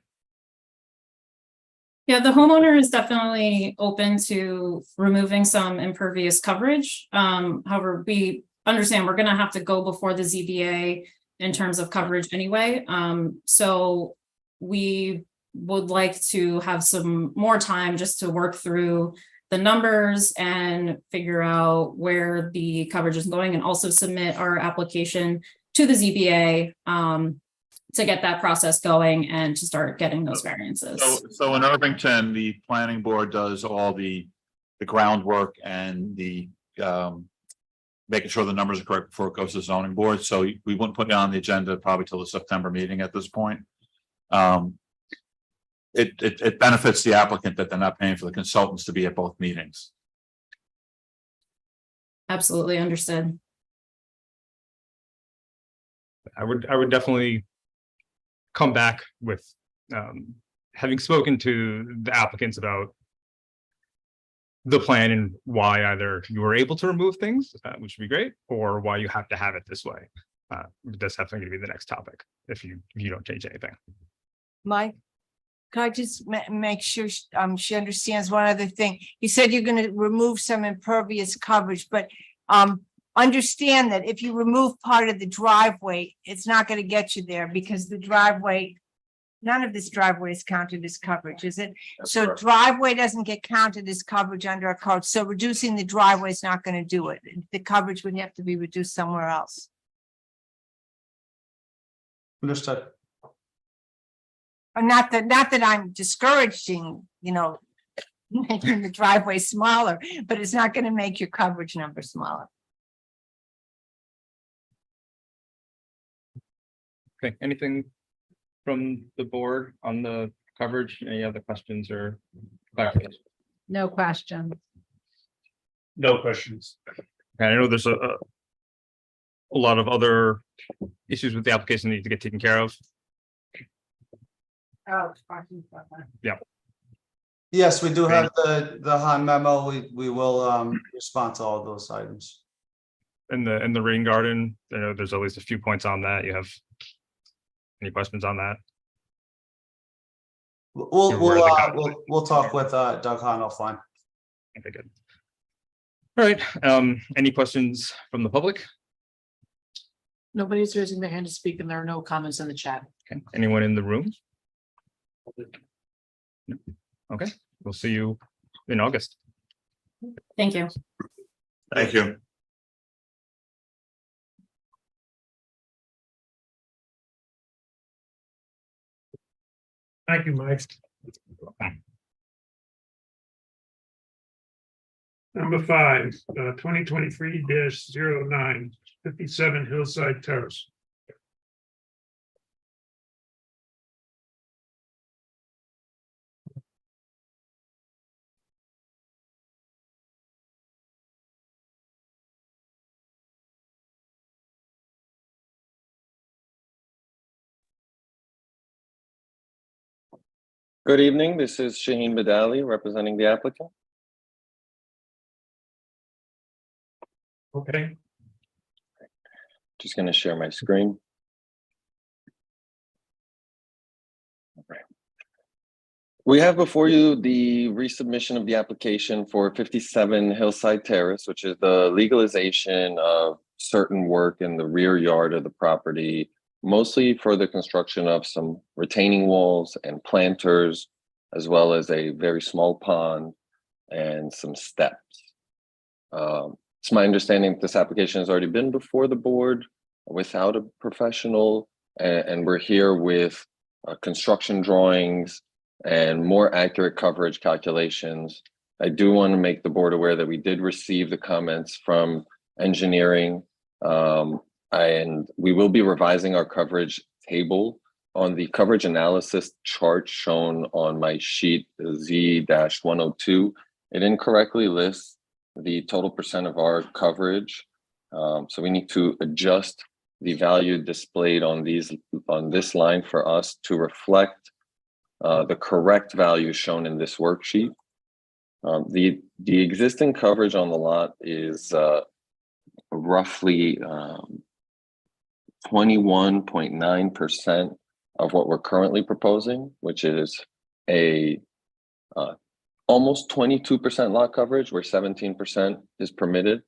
Yeah, the homeowner is definitely open to removing some impervious coverage. However, we understand we're gonna have to go before the ZBA in terms of coverage anyway. So we would like to have some more time just to work through the numbers and figure out where the coverage is going, and also submit our application to the ZBA to get that process going and to start getting those variances. So in Irvington, the planning board does all the groundwork and the making sure the numbers are correct before it goes to the zoning board. So we wouldn't put it on the agenda probably till the September meeting at this point. It benefits the applicant that they're not paying for the consultants to be at both meetings. Absolutely understood. I would definitely come back with, having spoken to the applicants about the plan and why either you were able to remove things, which would be great, or why you have to have it this way. That's definitely gonna be the next topic if you don't change anything. Mike? Can I just make sure she understands one other thing? You said you're gonna remove some impervious coverage, but understand that if you remove part of the driveway, it's not gonna get you there because the driveway, none of this driveway is counted as coverage, is it? That's So correct. driveway doesn't get counted as coverage under a code, so reducing the driveway is not gonna do it. The coverage would have to be reduced somewhere else. Understood. Or not that I'm discouraging, making the driveway smaller, but it's not gonna make your coverage number smaller. Okay, anything from the board on the coverage? Any other questions or clarifications? No question. No questions. Okay, I know there's a lot of other issues with the application that need to get taken care of. Oh. Yes, we do have the Han memo. We will respond to all those items. In the rain garden, I know there's always a few points on that. You have any questions on that? We'll You're aware of the comment. we'll talk with Doug Han offline. Okay, good. All right, any questions from the public? Nobody's raising their hand to speak and there are no comments in the chat. Okay, anyone in the room? No. Okay, we'll see you in August. Thank you. Thank you. Thank you, Mike. Number 5, 2023-09, 57 Hillside Terrace. Good evening, this is Shaheen Badali representing the applicant. Okay, Just going to share my screen. Right. We have before you the resubmission of the application for 57 Hillside Terrace, which is the legalization of certain work in the rear yard of the property, mostly for the construction of some retaining walls and planters, as well as a very small pond and some steps. It's my understanding that this application has already been before the board without a professional, and we're here with construction drawings and more accurate coverage calculations. I do want to make the board aware that we did receive the comments from engineering, and we will be revising our coverage table. On the coverage analysis chart shown on my sheet Z-102, it incorrectly lists the total percent of our coverage. So we need to adjust the value displayed on this line for us to reflect the correct value shown in this worksheet. The existing coverage on the lot is roughly 21.9% of what we're currently proposing, which is a almost 22% lot coverage, where 17% is permitted.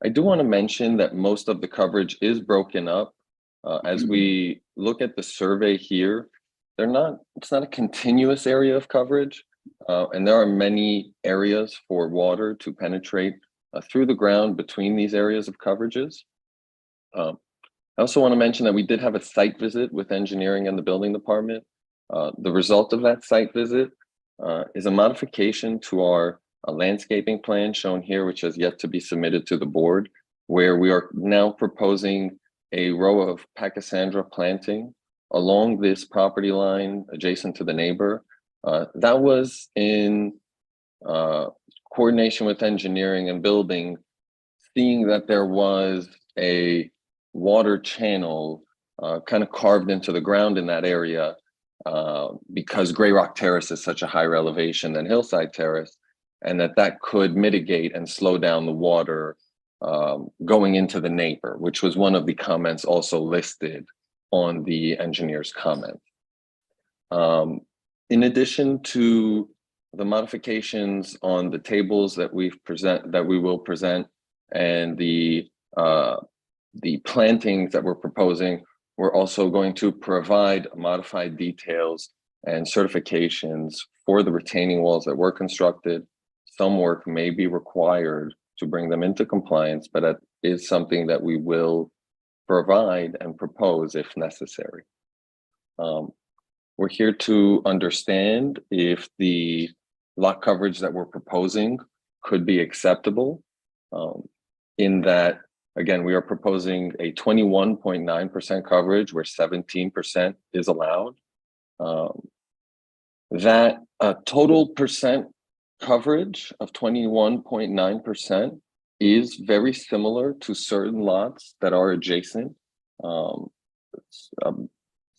I do want to mention that most of the coverage is broken up. As we look at the survey here, it's not a continuous area of coverage, and there are many areas for water to penetrate through the ground between these areas of coverages. I also want to mention that we did have a site visit with engineering and the building department. The result of that site visit is a modification to our landscaping plan shown here, which has yet to be submitted to the board, where we are now proposing a row of Pachysandra planting along this property line adjacent to the neighbor. That was in coordination with engineering and building, seeing that there was a water channel kind of carved into the ground in that area, because Gray Rock Terrace is such a higher elevation than Hillside Terrace, and that could mitigate and slow down the water going into the neighbor, which was one of the comments also listed on the engineer's comment. In addition to the modifications on the tables that we will present, and the plantings that we're proposing, we're also going to provide modified details and certifications for the retaining walls that were constructed. Some work may be required to bring them into compliance, but that is something that we will provide and propose if necessary. We're here to understand if the lot coverage that we're proposing could be acceptable. In that, again, we are proposing a 21.9% coverage where 17% is allowed. That total percent coverage of 21.9% is very similar to certain lots that are adjacent.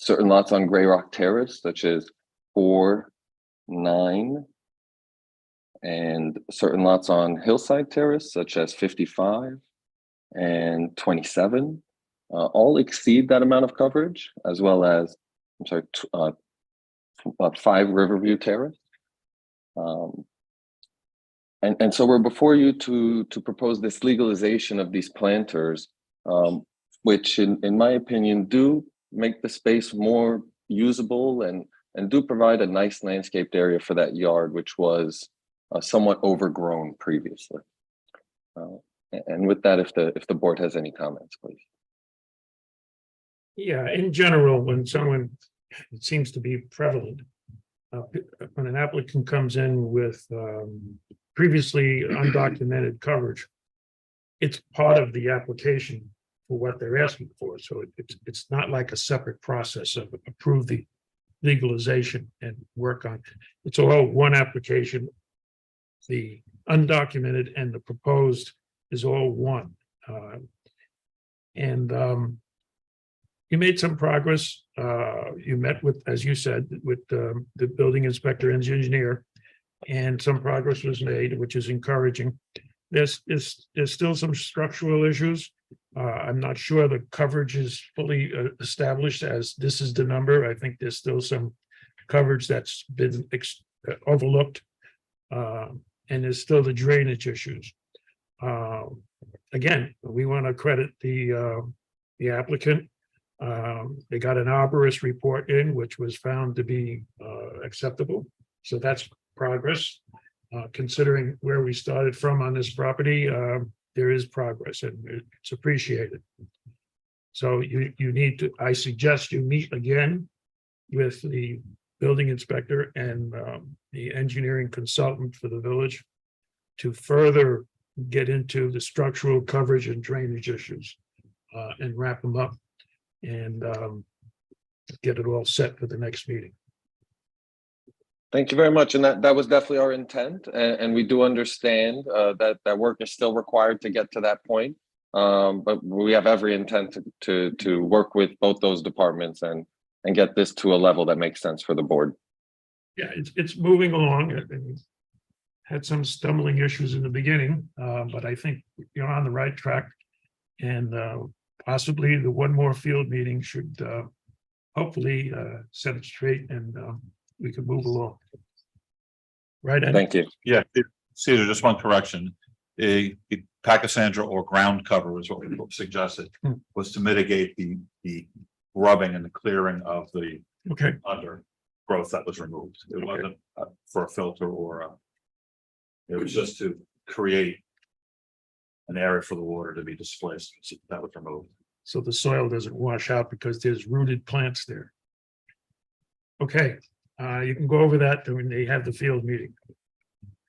Certain lots on Gray Rock Terrace, such as 4, 9, and certain lots on Hillside Terrace, such as 55 and 27, all exceed that amount of coverage, as well as, 5 Riverview Terrace. And so we're before you to propose this legalization of these planters, which in my opinion do make the space more usable and do provide a nice landscaped area for that yard, which was somewhat overgrown previously. And with that, if the board has any comments, please. Yeah, in general, when someone, it seems to be prevalent, when an applicant comes in with previously undocumented coverage, it's part of the application for what they're asking for. So it's not like a separate process of approve the legalization and work on. It's all one application. The undocumented and the proposed is all one. You made some progress. You met with, as you said, with the building inspector and engineer, and some progress was made, which is encouraging. There's still some structural issues. I'm not sure the coverage is fully established as this is the number. I think there's still some coverage that's been overlooked. And there's still the drainage issues. Again, we want to credit the applicant. They got an arborist report in, which was found to be acceptable. So that's progress. Considering where we started from on this property, there is progress and it's appreciated. So you need to, I suggest you meet again with the building inspector and the engineering consultant for the village to further get into the structural coverage and drainage issues and wrap them up and get it all set for the next meeting. Thank you very much. And that was definitely our intent. And we do understand that work is still required to get to that point. But we have every intent to work with both those departments and get this to a level that makes sense for the board. Yeah, it's moving along. And had some stumbling issues in the beginning, but I think you're on the right track. And possibly the one more field meeting should hopefully set it straight and we can move along. Right. Ed? Thank you. Yeah, Caesar, just one correction. A Pachysandra or ground cover is what we suggested, was to mitigate the rubbing and the clearing of the undergrowth that was removed. It wasn't for a filter or it was just to create an area for the water to be displaced. So that was removed. So the soil doesn't wash out because there's rooted plants there. Okay, you can go over that when they have the field meeting.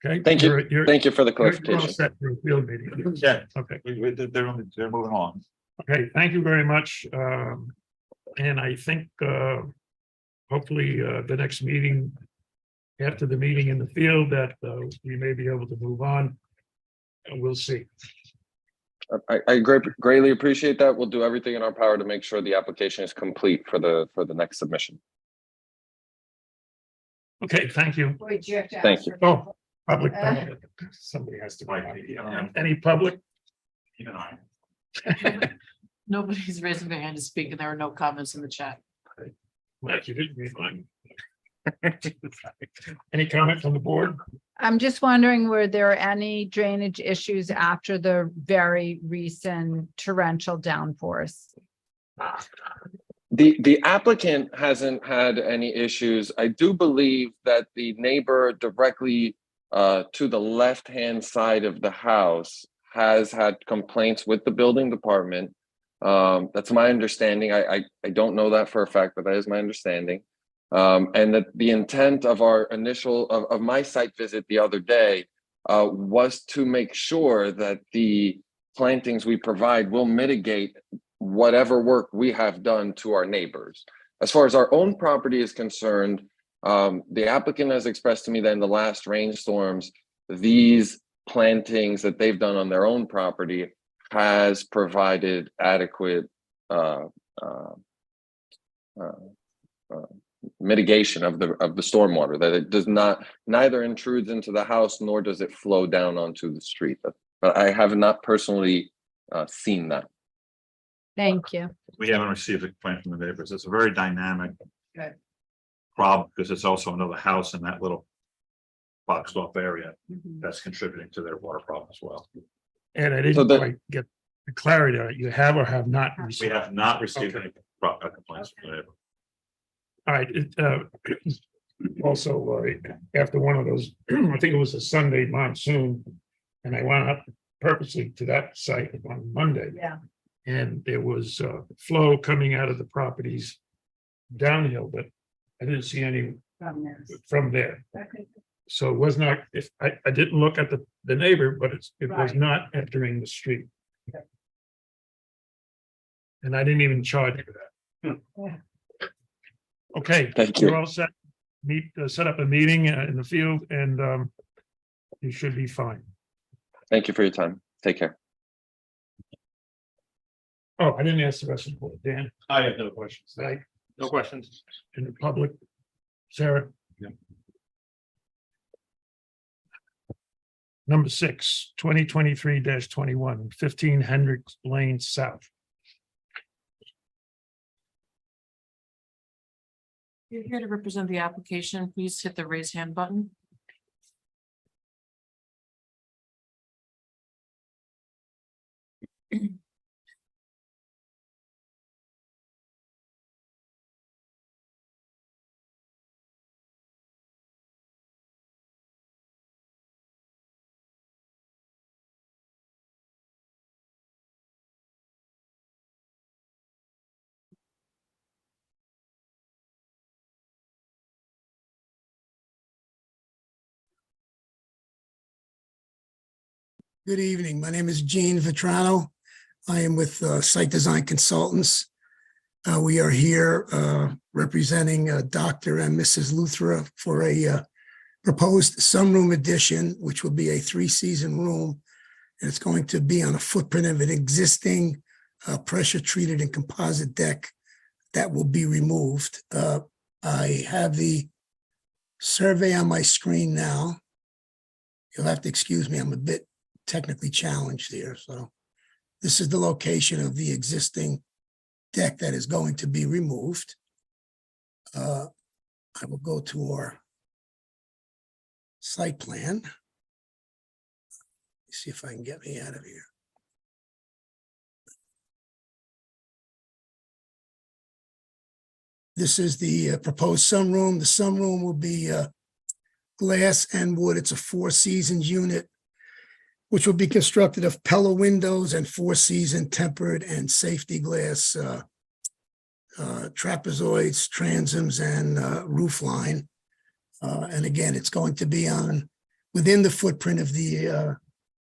Okay. Thank you. Thank you for the You're all clarification. set for a field meeting. Yeah. Okay. They're moving on. Okay, thank you very much. And I think hopefully the next meeting, after the meeting in the field, that we may be able to move on. And we'll see. I greatly appreciate that. We'll do everything in our power to make sure the application is complete for the next submission. Okay, thank you. Wait, you have to Thank ask you. for- Oh, public. Somebody has to. Any public? Even I. Nobody's raising their hand to speak and there are no comments in the chat. Mike, you didn't read mine. Any comment from the board? I'm just wondering, were there any drainage issues after the very recent torrential downpours? The applicant hasn't had any issues. I do believe that the neighbor directly to the left-hand side of the house has had complaints with the building department. That's my understanding. I don't know that for a fact, but that is my understanding. And that the intent of our initial of my site visit the other day was to make sure that the plantings we provide will mitigate whatever work we have done to our neighbors. As far as our own property is concerned, the applicant has expressed to me that in the last rainstorms, these plantings that they've done on their own property has provided adequate mitigation of the stormwater, that it does not, neither intrudes into the house nor does it flow down onto the street. But I have not personally seen that. Thank you. We haven't received a complaint from the neighbors. It's a very dynamic Good. problem because it's also another house in that little boxed off area that's contributing to their water problem as well. And I So didn't the- quite get the clarity on it. You have or have not We received? have not received any complaints from the neighbor. All right, also, after one of those, I think it was a Sunday monsoon, and I went up purposely to that site on Monday. Yeah. And there was flow coming out of the properties downhill, but I didn't see any from there. So it was not, if I didn't look at the neighbor, but it was Right. not entering the street. And I didn't even charge for that. Okay. Thank you. You're all set. Set up a meeting in the field and you should be fine. Thank you for your time. Take care. Oh, I didn't ask the rest of the board. Dan, I have no questions. right, No questions. in the public. Sarah? Yeah. Number 6, 2023-21, 15 Hendricks Lane South. If you're here to represent the application, please hit the raise hand button. Good evening. My name is Gene Vitrano. I am with Site Design Consultants. We are here representing Dr. and Mrs. Luthra for a proposed sunroom addition, which will be a 3-season room. And it's going to be on a footprint of an existing pressure-treated and composite deck that will be removed. I have the survey on my screen now. You'll have to excuse me, I'm a bit technically challenged here. So this is the location of the existing deck that is going to be removed. I will go to our site plan. See if I can get me out of here. This is the proposed sunroom. The sunroom will be glass and wood. It's a 4-seasons unit, which will be constructed of Pella windows and 4-season tempered and safety glass trapezoids, transoms, and roof line. And again, it's going to be within the footprint of the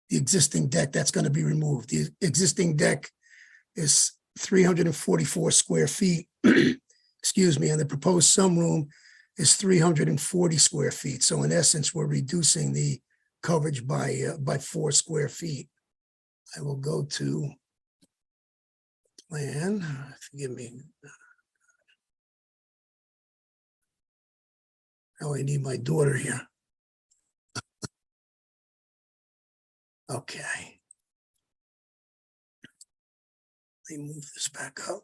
existing deck that's going to be removed. The existing deck is 344 square feet. Excuse me, and the proposed sunroom is 340 square feet. So in essence, we're reducing the coverage by 4 square feet. I will go to plan, forgive me. Now I need my daughter here. Okay. Let me move this back up.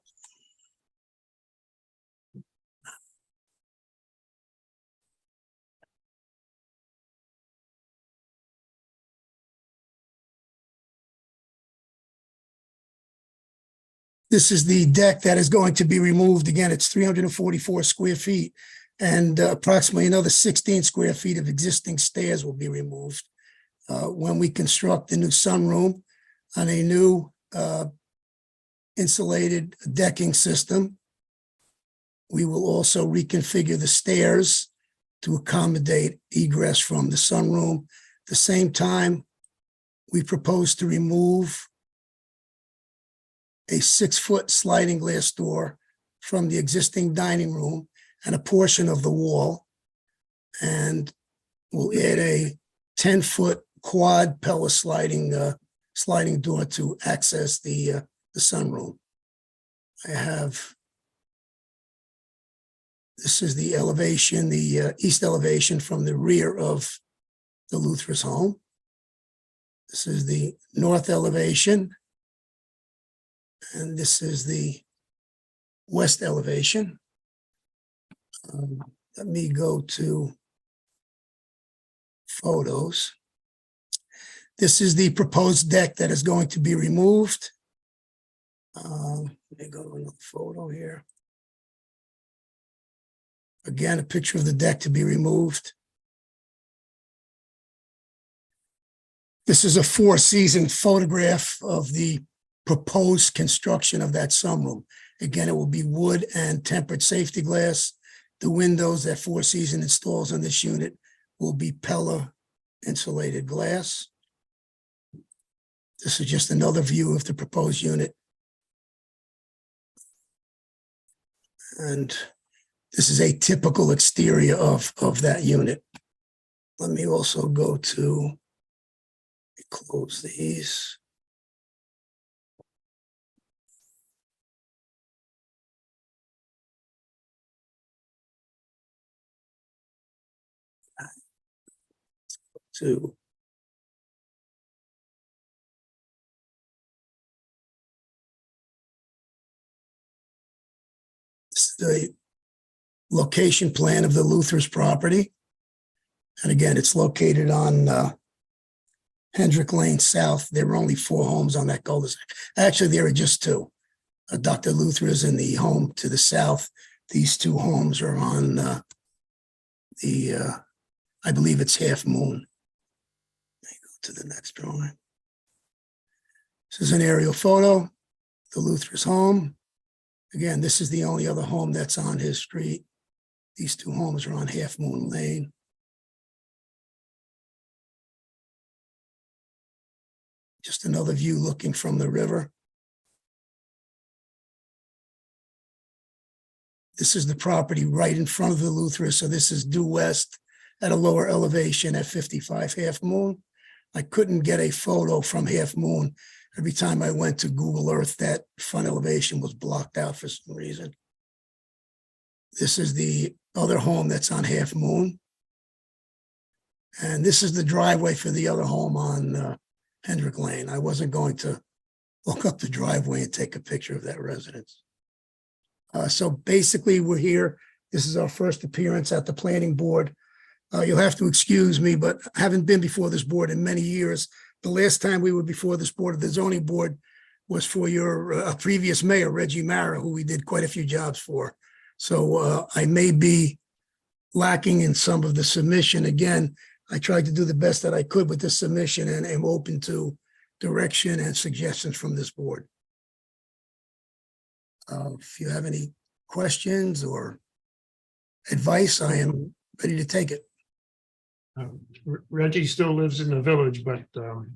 This is the deck that is going to be removed. Again, it's 344 square feet. And approximately another 16 square feet of existing stairs will be removed. When we construct the new sunroom on a new insulated decking system, we will also reconfigure the stairs to accommodate egress from the sunroom. At the same time, we propose to remove a 6-foot sliding glass door from the existing dining room and a portion of the wall. And we'll add a 10-foot quad Pella sliding door to access the sunroom. This is the elevation, the east elevation from the rear of the Luthers home. This is the north elevation. And this is the west elevation. Let me go to photos. This is the proposed deck that is going to be removed. Let me go to another photo here. Again, a picture of the deck to be removed. This is a 4-season photograph of the proposed construction of that sunroom. Again, it will be wood and tempered safety glass. The windows that 4-season installs on this unit will be Pella insulated glass. This is just another view of the proposed unit. And this is a typical exterior of that unit. Let me also go to close these. To the location plan of the Luthers property. And again, it's located on Hendrick Lane South. There were only 4 homes on that cul-de-sac. Actually, there are just 2. Dr. Luther is in the home to the south. These 2 homes are on I believe it's Half Moon. Let me go to the next drawing. This is an aerial photo, the Luther's home. Again, this is the only other home that's on his street. These 2 homes are on Half Moon Lane. Just another view looking from the river. This is the property right in front of the Luther. So this is due west at a lower elevation at 55 Half Moon. I couldn't get a photo from Half Moon. Every time I went to Google Earth, that front elevation was blocked out for some reason. This is the other home that's on Half Moon. And this is the driveway for the other home on Hendrick Lane. I wasn't going to walk up the driveway and take a picture of that residence. So basically, we're here. This is our first appearance at the planning board. You'll have to excuse me, but I haven't been before this board in many years. The last time we were before this board, the zoning board, was for your previous mayor, Reggie Mara, who we did quite a few jobs for. So I may be lacking in some of the submission. Again, I tried to do the best that I could with this submission and am open to direction and suggestions from this board. If you have any questions or advice, I am ready to take it. Reggie still lives in the village, but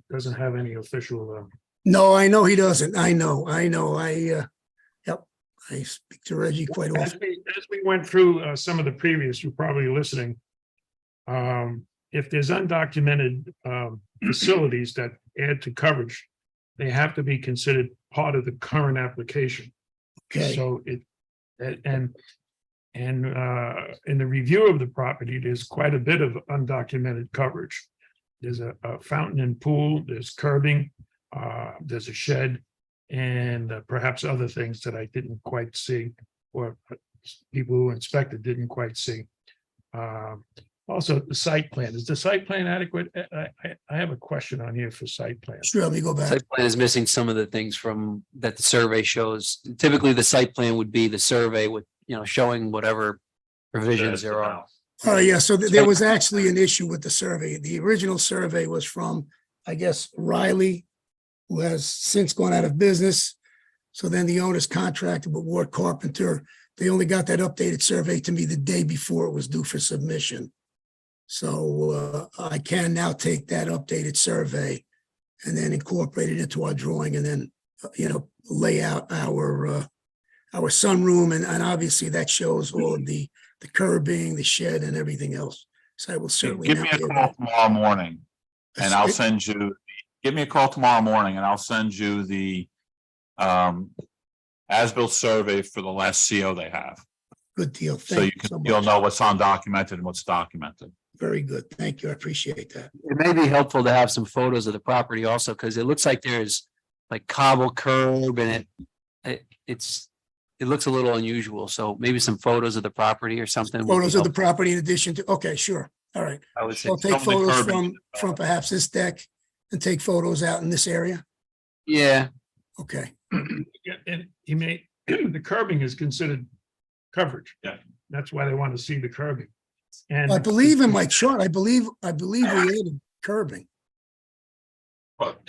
doesn't have any official. No, I know he doesn't. I know. Yep. I speak to Reggie quite As often. we went through some of the previous, you're probably listening. If there's undocumented facilities that add to coverage, they have to be considered part of the current application. Okay. So in the review of the property, there's quite a bit of undocumented coverage. There's a fountain and pool, there's curbing, there's a shed, and perhaps other things that I didn't quite see, or people who inspected didn't quite see. Also, the site plan, is the site plan adequate? I have a question on here for site plans. Sure, let me go back. Site plan is missing some of the things from that the survey shows. Typically, the site plan would be the survey with, showing whatever provisions there are. Oh, yeah, so there was actually an issue with the survey. The original survey was from, I guess, Riley, who has since gone out of business. So then the owners contracted with Ward Carpenter. They only got that updated survey to me the day before it was due for submission. So I can now take that updated survey and then incorporate it into our drawing and then, lay out our sunroom. And obviously that shows all of the curbing, the shed and everything else. So I will certainly. Give me a call tomorrow morning and I'll send you, give me a call tomorrow morning and I'll send you the as-built survey for the last CO they have. Good deal. So Thank you so you'll much. know what's undocumented and what's documented. Very good. Thank you. I appreciate that. It may be helpful to have some photos of the property also, because it looks like there's like cobble curb and it looks a little unusual. So maybe some photos of the property or something. would be Photos of the helpful. property in addition to, okay, sure. All right. I would say, I'll take some of the photos curbing. from perhaps this deck and take photos out in this area. yeah, Okay. Yeah, and he may, the curbing is considered coverage. Yeah. That's why they want to see the curbing. And I believe in my chart, I believe we added curbing. But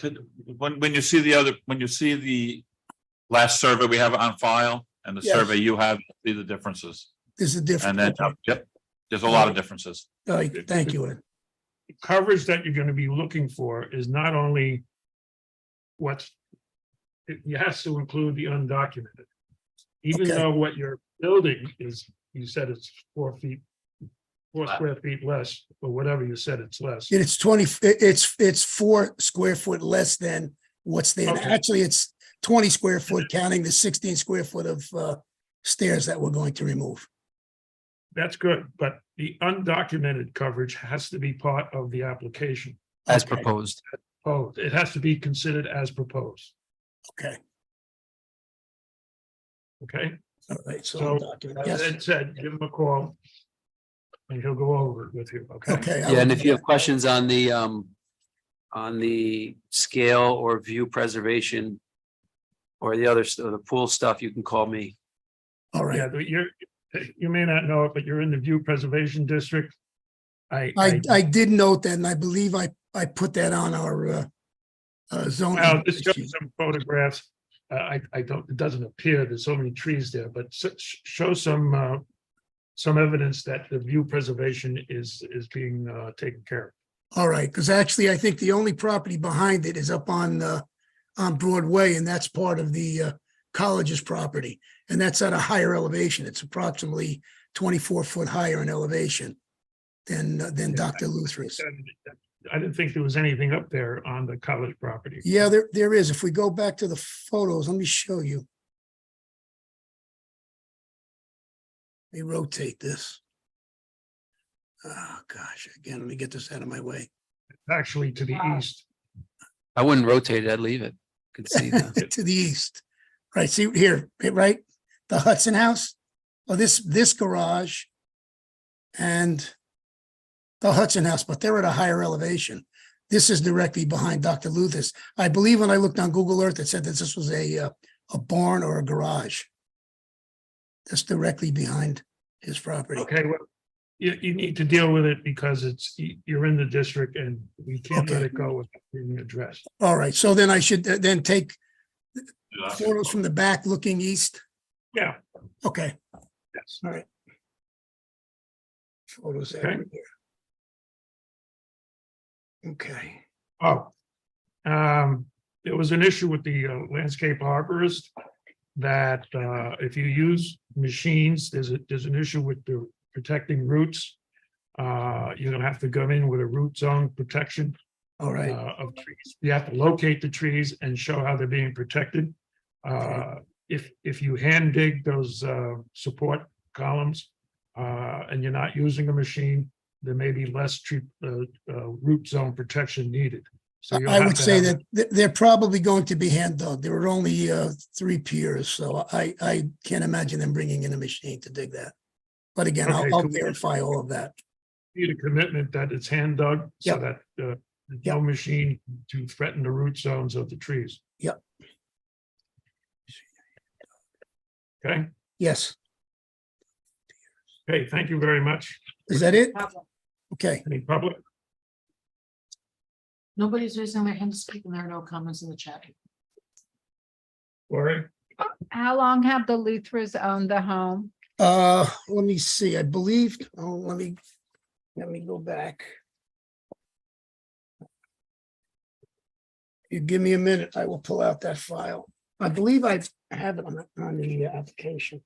when you see the last survey we have on file and the Yes. survey you have, see the differences. There's a And difference. then, yep, there's a lot of differences. All right, thank you, Ed. coverage that you're going to be looking for is not only what's, it has to include the undocumented. Even Okay. though what you're building is, you said it's 4 square feet less, or whatever you said, it's less. It's 20, it's 4 square foot less than what's there. Okay. Actually, it's 20 square foot, counting the 16 square foot of stairs that we're going to remove. That's good, but the undocumented coverage has to be part of the application. as Okay. proposed. Oh, it has to be considered as proposed, Okay, okay? all right, so So, undocumented, as yes, Ed said, give him a call. And he'll go over it with you, okay? okay. I Yeah, and will if do you have that. questions on the scale or view preservation or the other, or the pool stuff, you can call me. All Yeah, right, but you may not know it, but you're in the View Preservation District. I did note that, and I believe I put that on our zoning. Well, this shows some photographs. I don't, it doesn't appear, there's so many trees there, but show some evidence that the view preservation is being taken care of. All right, because actually, I think the only property behind it is up on Broadway, and that's part of the college's property. And that's at a higher elevation. It's approximately 24 foot higher in elevation than Dr. Luthra's. I didn't think there was anything up there on the college property. Yeah, there is. If we go back to the photos, let me show you. Let me rotate this. Oh, gosh, again, let me get this out of my way. Actually, to the east. I wouldn't rotate it, I'd leave it. Could see that. To the east. Right, see here, right? The Hudson House, or this garage and the Hudson House, but they're at a higher elevation. This is directly behind Dr. Luthers. I believe when I looked on Google Earth, it said that this was a barn or a garage. That's directly behind his property. Okay, well, you need to deal with it because you're in the district and we can't let Okay. it go without being addressed. All right, so then I should then take photos from the back looking east. Yeah. Okay, Yes. all right. Photos Okay. everywhere. Okay. Oh, there was an issue with the landscape arborist that if you use machines, there's an issue with the protecting roots. You're gonna have to go in with a root zone protection All right, of trees. You have to locate the trees and show how they're being protected. If you hand dig those support columns and you're not using a machine, there may be less root zone protection needed. So you'll I have would to say have that they're probably going to be hand dug. There were only 3 piers, so I can't imagine them bringing in a machine to dig that. But again, Okay, I'll could we- verify all of that. need a commitment that it's hand dug so Yep. that there's no machine to threaten the root zones of the trees. Yep. Okay, Yes. okay, thank you very much. Is that it? Okay. Any public? Nobody's raising their hand to speak and there are no comments in the chat. Lori? How long have the Luthers owned the home? Let me see, I believe, let me go back. You give me a minute, I will pull out that file. I believe I have it on the application.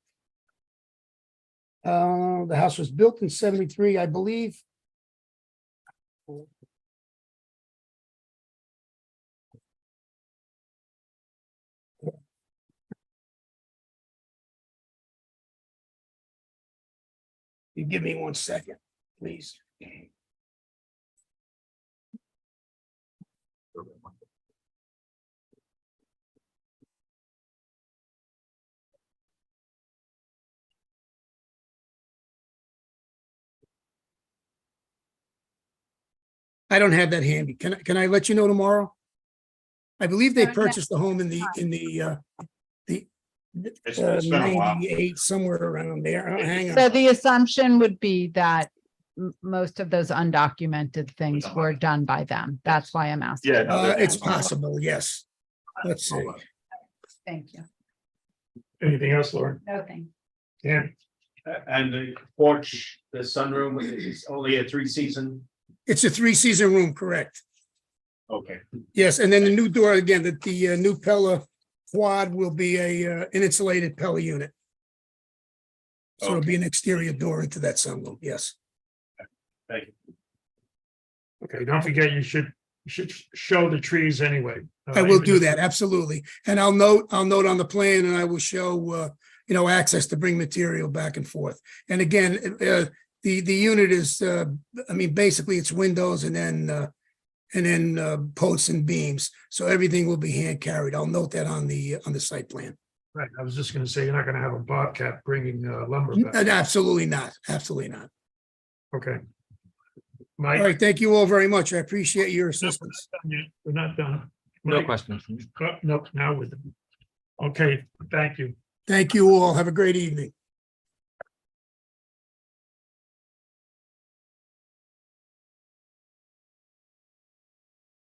The house was built in 73, I believe. You give me 1 second, please. I don't have that handy. Can I let you know tomorrow? I believe they No. purchased the home in the It's been a while. 98, somewhere around there. Hang So on. the assumption would be that most of those undocumented things were done by them. That's why I'm asking. Yeah. no, It's possible, yes. Let's see. Thank you. Anything else, Lori? No, thank you. Yeah, And the porch, the sunroom is only a 3-season? It's a 3-season room, correct? Okay. Yes, and then the new door, again, that the new Pella quad will be an insulated Pella unit. So it'll be an exterior door into that sunroom, yes. Thank you. okay, don't forget, you should show the trees anyway. I will even do if- that, absolutely. And I'll note on the plan and I will show, access to bring material back and forth. And again, the unit is, basically it's windows and then posts and beams. So everything will be hand carried. I'll note that on the site plan. Right, I was just gonna say, you're not gonna have a Bobcat bringing lumber back. Absolutely not, absolutely not. Okay. All Mike? right, thank you all very much. I appreciate your assistance. We're not done. No Mike? questions. No, now with them. Okay, thank you. Thank you all. Have a great evening.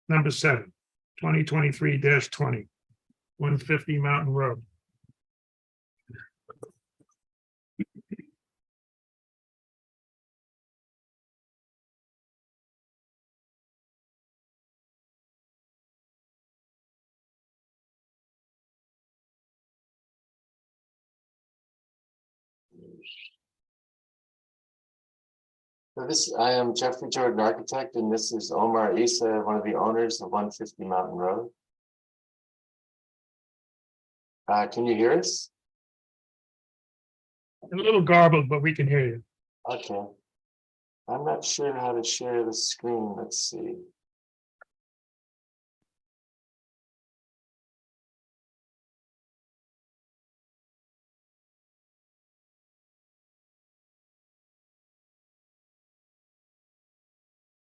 Number 7, 2023-20, 150 Mountain Road. So I am Jeffrey Jordan, architect, and this is Omar Isa, one of the owners of 150 Mountain Road. Can you hear us? A little garbled, but we can hear you. Okay. I'm not sure how to share the screen. Let's see.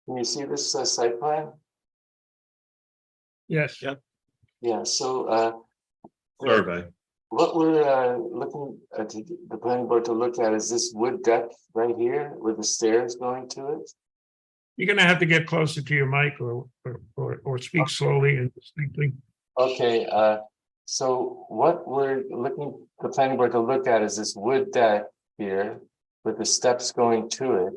Can you see this site plan? Yes. Yep. Yeah, so Survey. what we're looking at the planning board to look at is this wood deck right here with the stairs going to it. You're gonna have to get closer to your mic or speak slowly and distinctly. Okay, so what we're looking, the planning board to look at is this wood deck here with the steps going to it.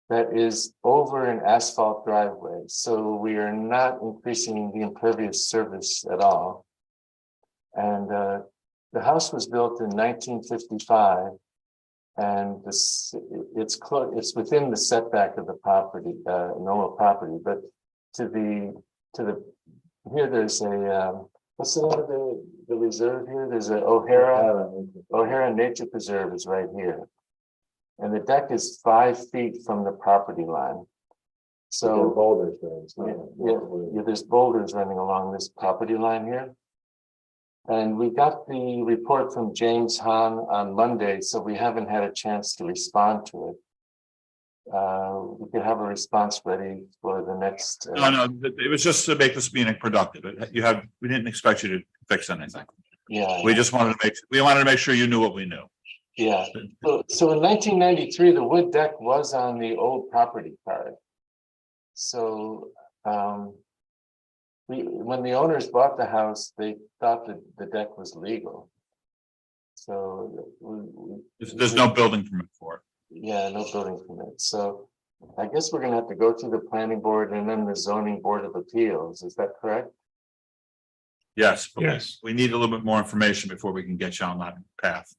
That is over an asphalt driveway, so we are not increasing the impervious surface at all. And the house was built in 1955. And it's within the setback of the property, normal property, but here there's a what's the name of the reserve here? There's a O'Hara Nature Preserve is right here. And the deck is 5 feet from the property line. So boulders, there's boulders running along this property line here. And we got the report from James Hahn on Monday, so we haven't had a chance to respond to it. we could have a response ready for the next. No, it was just to make this meeting productive. We didn't expect you to fix anything. Yeah. We just wanted to make sure you knew what we knew. Yeah, so in 1993, the wood deck was on the old property card. So, when the owners bought the house, they thought that the deck was legal. So. There's no building permit for it. Yeah, no building permit. So I guess we're gonna have to go through the planning board and then the zoning board of appeals. Is that correct? Yes. but Yes. We need a little bit more information before we can get you on that path.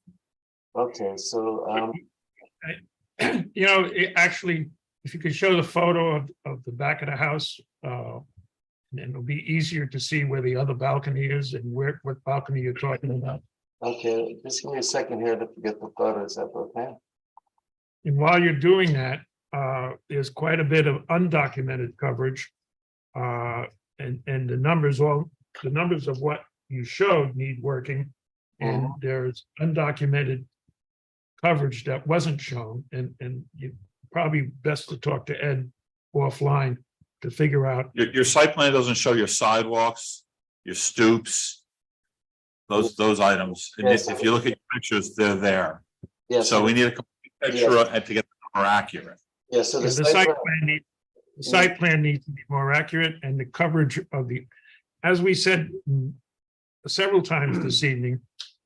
Okay, so, You know, actually, if you could show the photo of the back of the house, and it'll be easier to see where the other balcony is and what balcony you're talking about. okay, just give me a second here to get the photos up, okay? And while you're doing that, there's quite a bit of undocumented coverage. And the numbers of what you showed need working. And there's undocumented coverage that wasn't shown, and you probably best to talk to Ed offline to figure out. Your site plan doesn't show your sidewalks, your stoops. Those items. And Yes. if you look at your pictures, they're there. Yes. So we need a complete picture and to get more accurate. Yeah, so The the site plan needs to be more accurate, and the coverage of as we said several times this evening,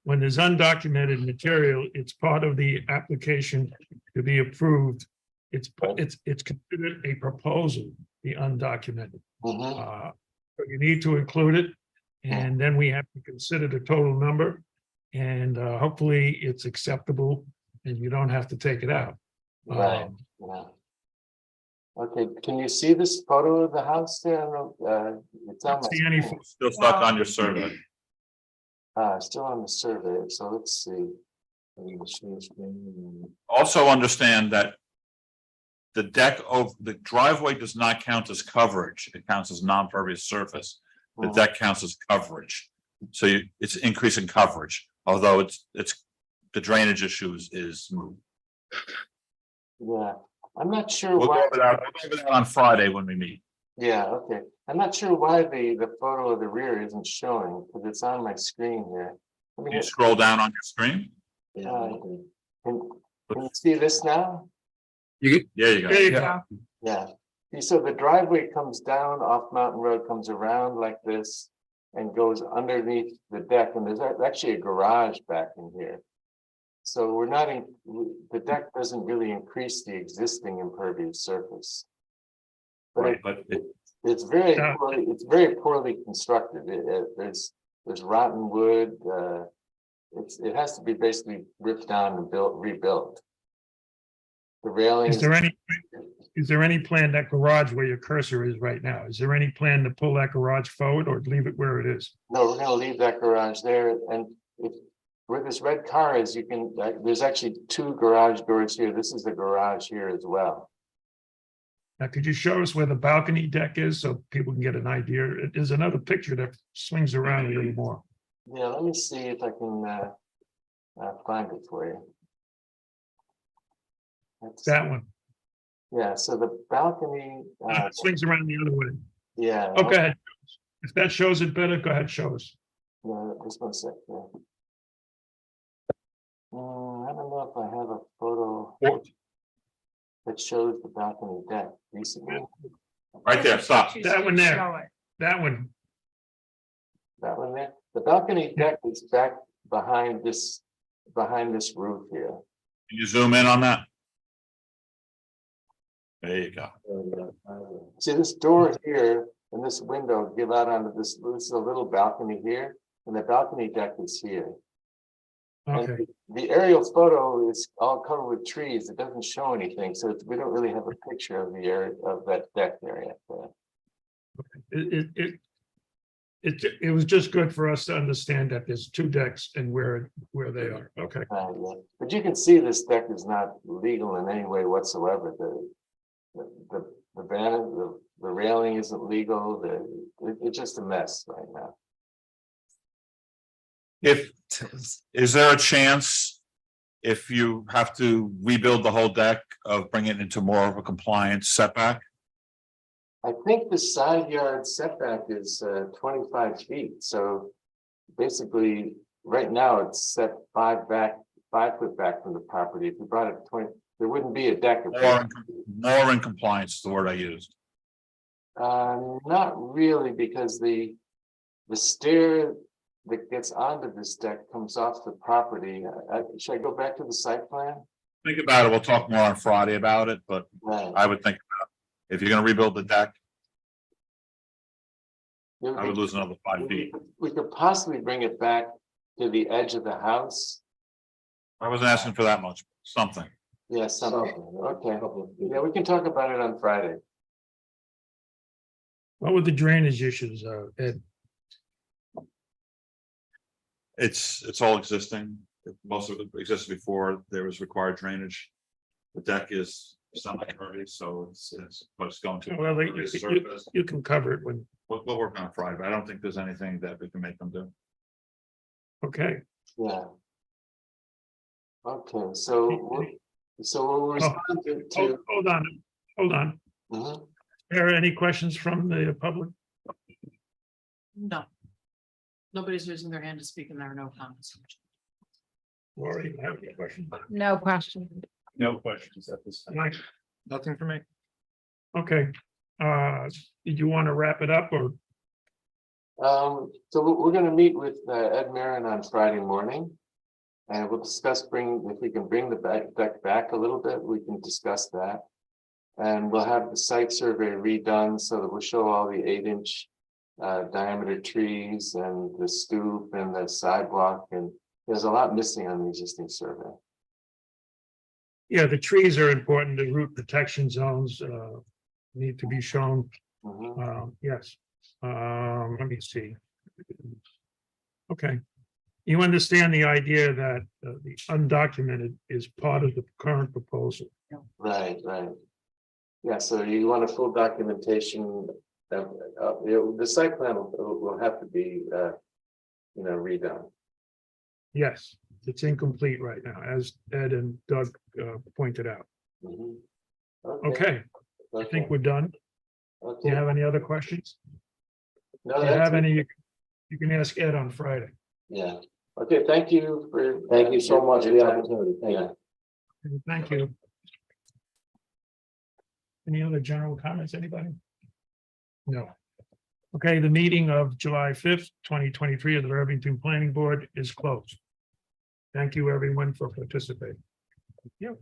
when there's undocumented material, it's part of the application to be approved. It's considered a proposal, the undocumented. So you need to include it, and then we have to consider the total number. And hopefully it's acceptable and you don't have to take it out. Right, yeah. Okay, can you see this photo of the house there? It's on my See any screen. Still stuck on your survey. Still on the survey, so let's see. Also understand that the the driveway does not count as coverage. It counts as non-pervious surface. The deck counts as coverage. So it's increasing coverage, although it's the drainage issues is moved. Yeah, I'm not sure We'll why. go over that on Friday when we meet. Yeah, okay. I'm not sure why the photo of the rear isn't showing, because it's on my screen here. Let Can me you scroll down on your screen? can you see this now? Yeah, you There you go. go. Yeah. See, so the driveway comes down off Mountain Road, comes around like this and goes underneath the deck, and there's actually a garage back in here. So we're not in, the deck doesn't really increase the existing impervious surface. But Right, but it's very poorly constructed. There's rotten wood. It has to be basically ripped down and rebuilt. The railing. Is there any plan, that garage where your cursor is right now, is there any plan to pull that garage forward or leave it where it is? No, we're gonna leave that garage there, and where this red car is, you can, there's actually two garage doors here. This is the garage here as well. Now, could you show us where the balcony deck is so people can get an idea? There's another picture that swings around a little more. Yeah, let me see if I can find it for you. That one. Yeah, so the balcony. It swings around the other way. Yeah. Oh, go ahead. If that shows it better, go ahead, show us. Yeah, just 1 sec. Yeah. I don't know if I have a photo that shows the balcony deck recently. right there, stop. That one there. That one. That one there. The balcony deck is back behind this roof here. Can you zoom in on that? There you go. See, this door here and this window give out onto this is a little balcony here, and the balcony deck is here. Okay. And the aerial photo is all covered with trees. It doesn't show anything, so we don't really have a picture of the area of that deck area. It was just good for us to understand that there's two decks and where they are. Okay. Yeah. But you can see this deck is not legal in any way whatsoever. The railing isn't legal. It's just a mess right now. Is there a chance if you have to rebuild the whole deck of bring it into more of a compliance setback. I think the side yard setback is 25 feet, so basically, right now it's set 5 foot back from the property. If you brought it 20, there wouldn't be a deck. More in compliance is the word I used. Not really, because the stair that gets onto this deck comes off the property. Should I go back to the site plan? Think about it. We'll talk more on Friday about it, but Right. I would think about it. If you're gonna rebuild the deck, There I would be- lose another 5 feet. We could possibly bring it back to the edge of the house. I wasn't asking for that much, something. Yeah, something, okay. Yeah, we can talk about it on Friday. What were the drainage issues, Ed? It's all existing. Most of it existed before there was required drainage. The deck is semi-impervious, so but it's going to. Well, impervious surface. you can cover it when, We'll work on Friday, but I don't think there's anything that we can make them do. okay. Yeah. Okay, so we'll respond Hold on. Mhm. Are there any questions from the public? No. Nobody's raising their hand to speak and there are no comments. Lori, you have any questions? No question. No questions at this time. Mike? Nothing for me. Okay, did you want to wrap it up or? So we're gonna meet with Ed Marin on Friday morning. And we'll discuss if we can bring the deck back a little bit, we can discuss that. And we'll have the site survey redone so that we'll show all the 8-inch diameter trees and the stoop and the sidewalk, and there's a lot missing on the existing survey. Yeah, the trees are important, the root protection zones need to be shown. Yes, let me see. Okay, you understand the idea that the undocumented is part of the current proposal. Right. Yeah, so you want a full documentation of, the site plan will have to be, redone. Yes, it's incomplete right now, as Ed and Doug pointed out. Mhm. Okay, I think we're done. Do you have any other questions? No, If you that's have it. any, you can ask Ed on Friday. Yeah, okay, thank you for. Thank you so much for the opportunity. Thank you. Yeah. Thank you. Any other general comments, anybody? No. Okay, the meeting of July 5th, 2023 of the Irvington Planning Board is closed. Thank you, everyone, for participating. Thank you.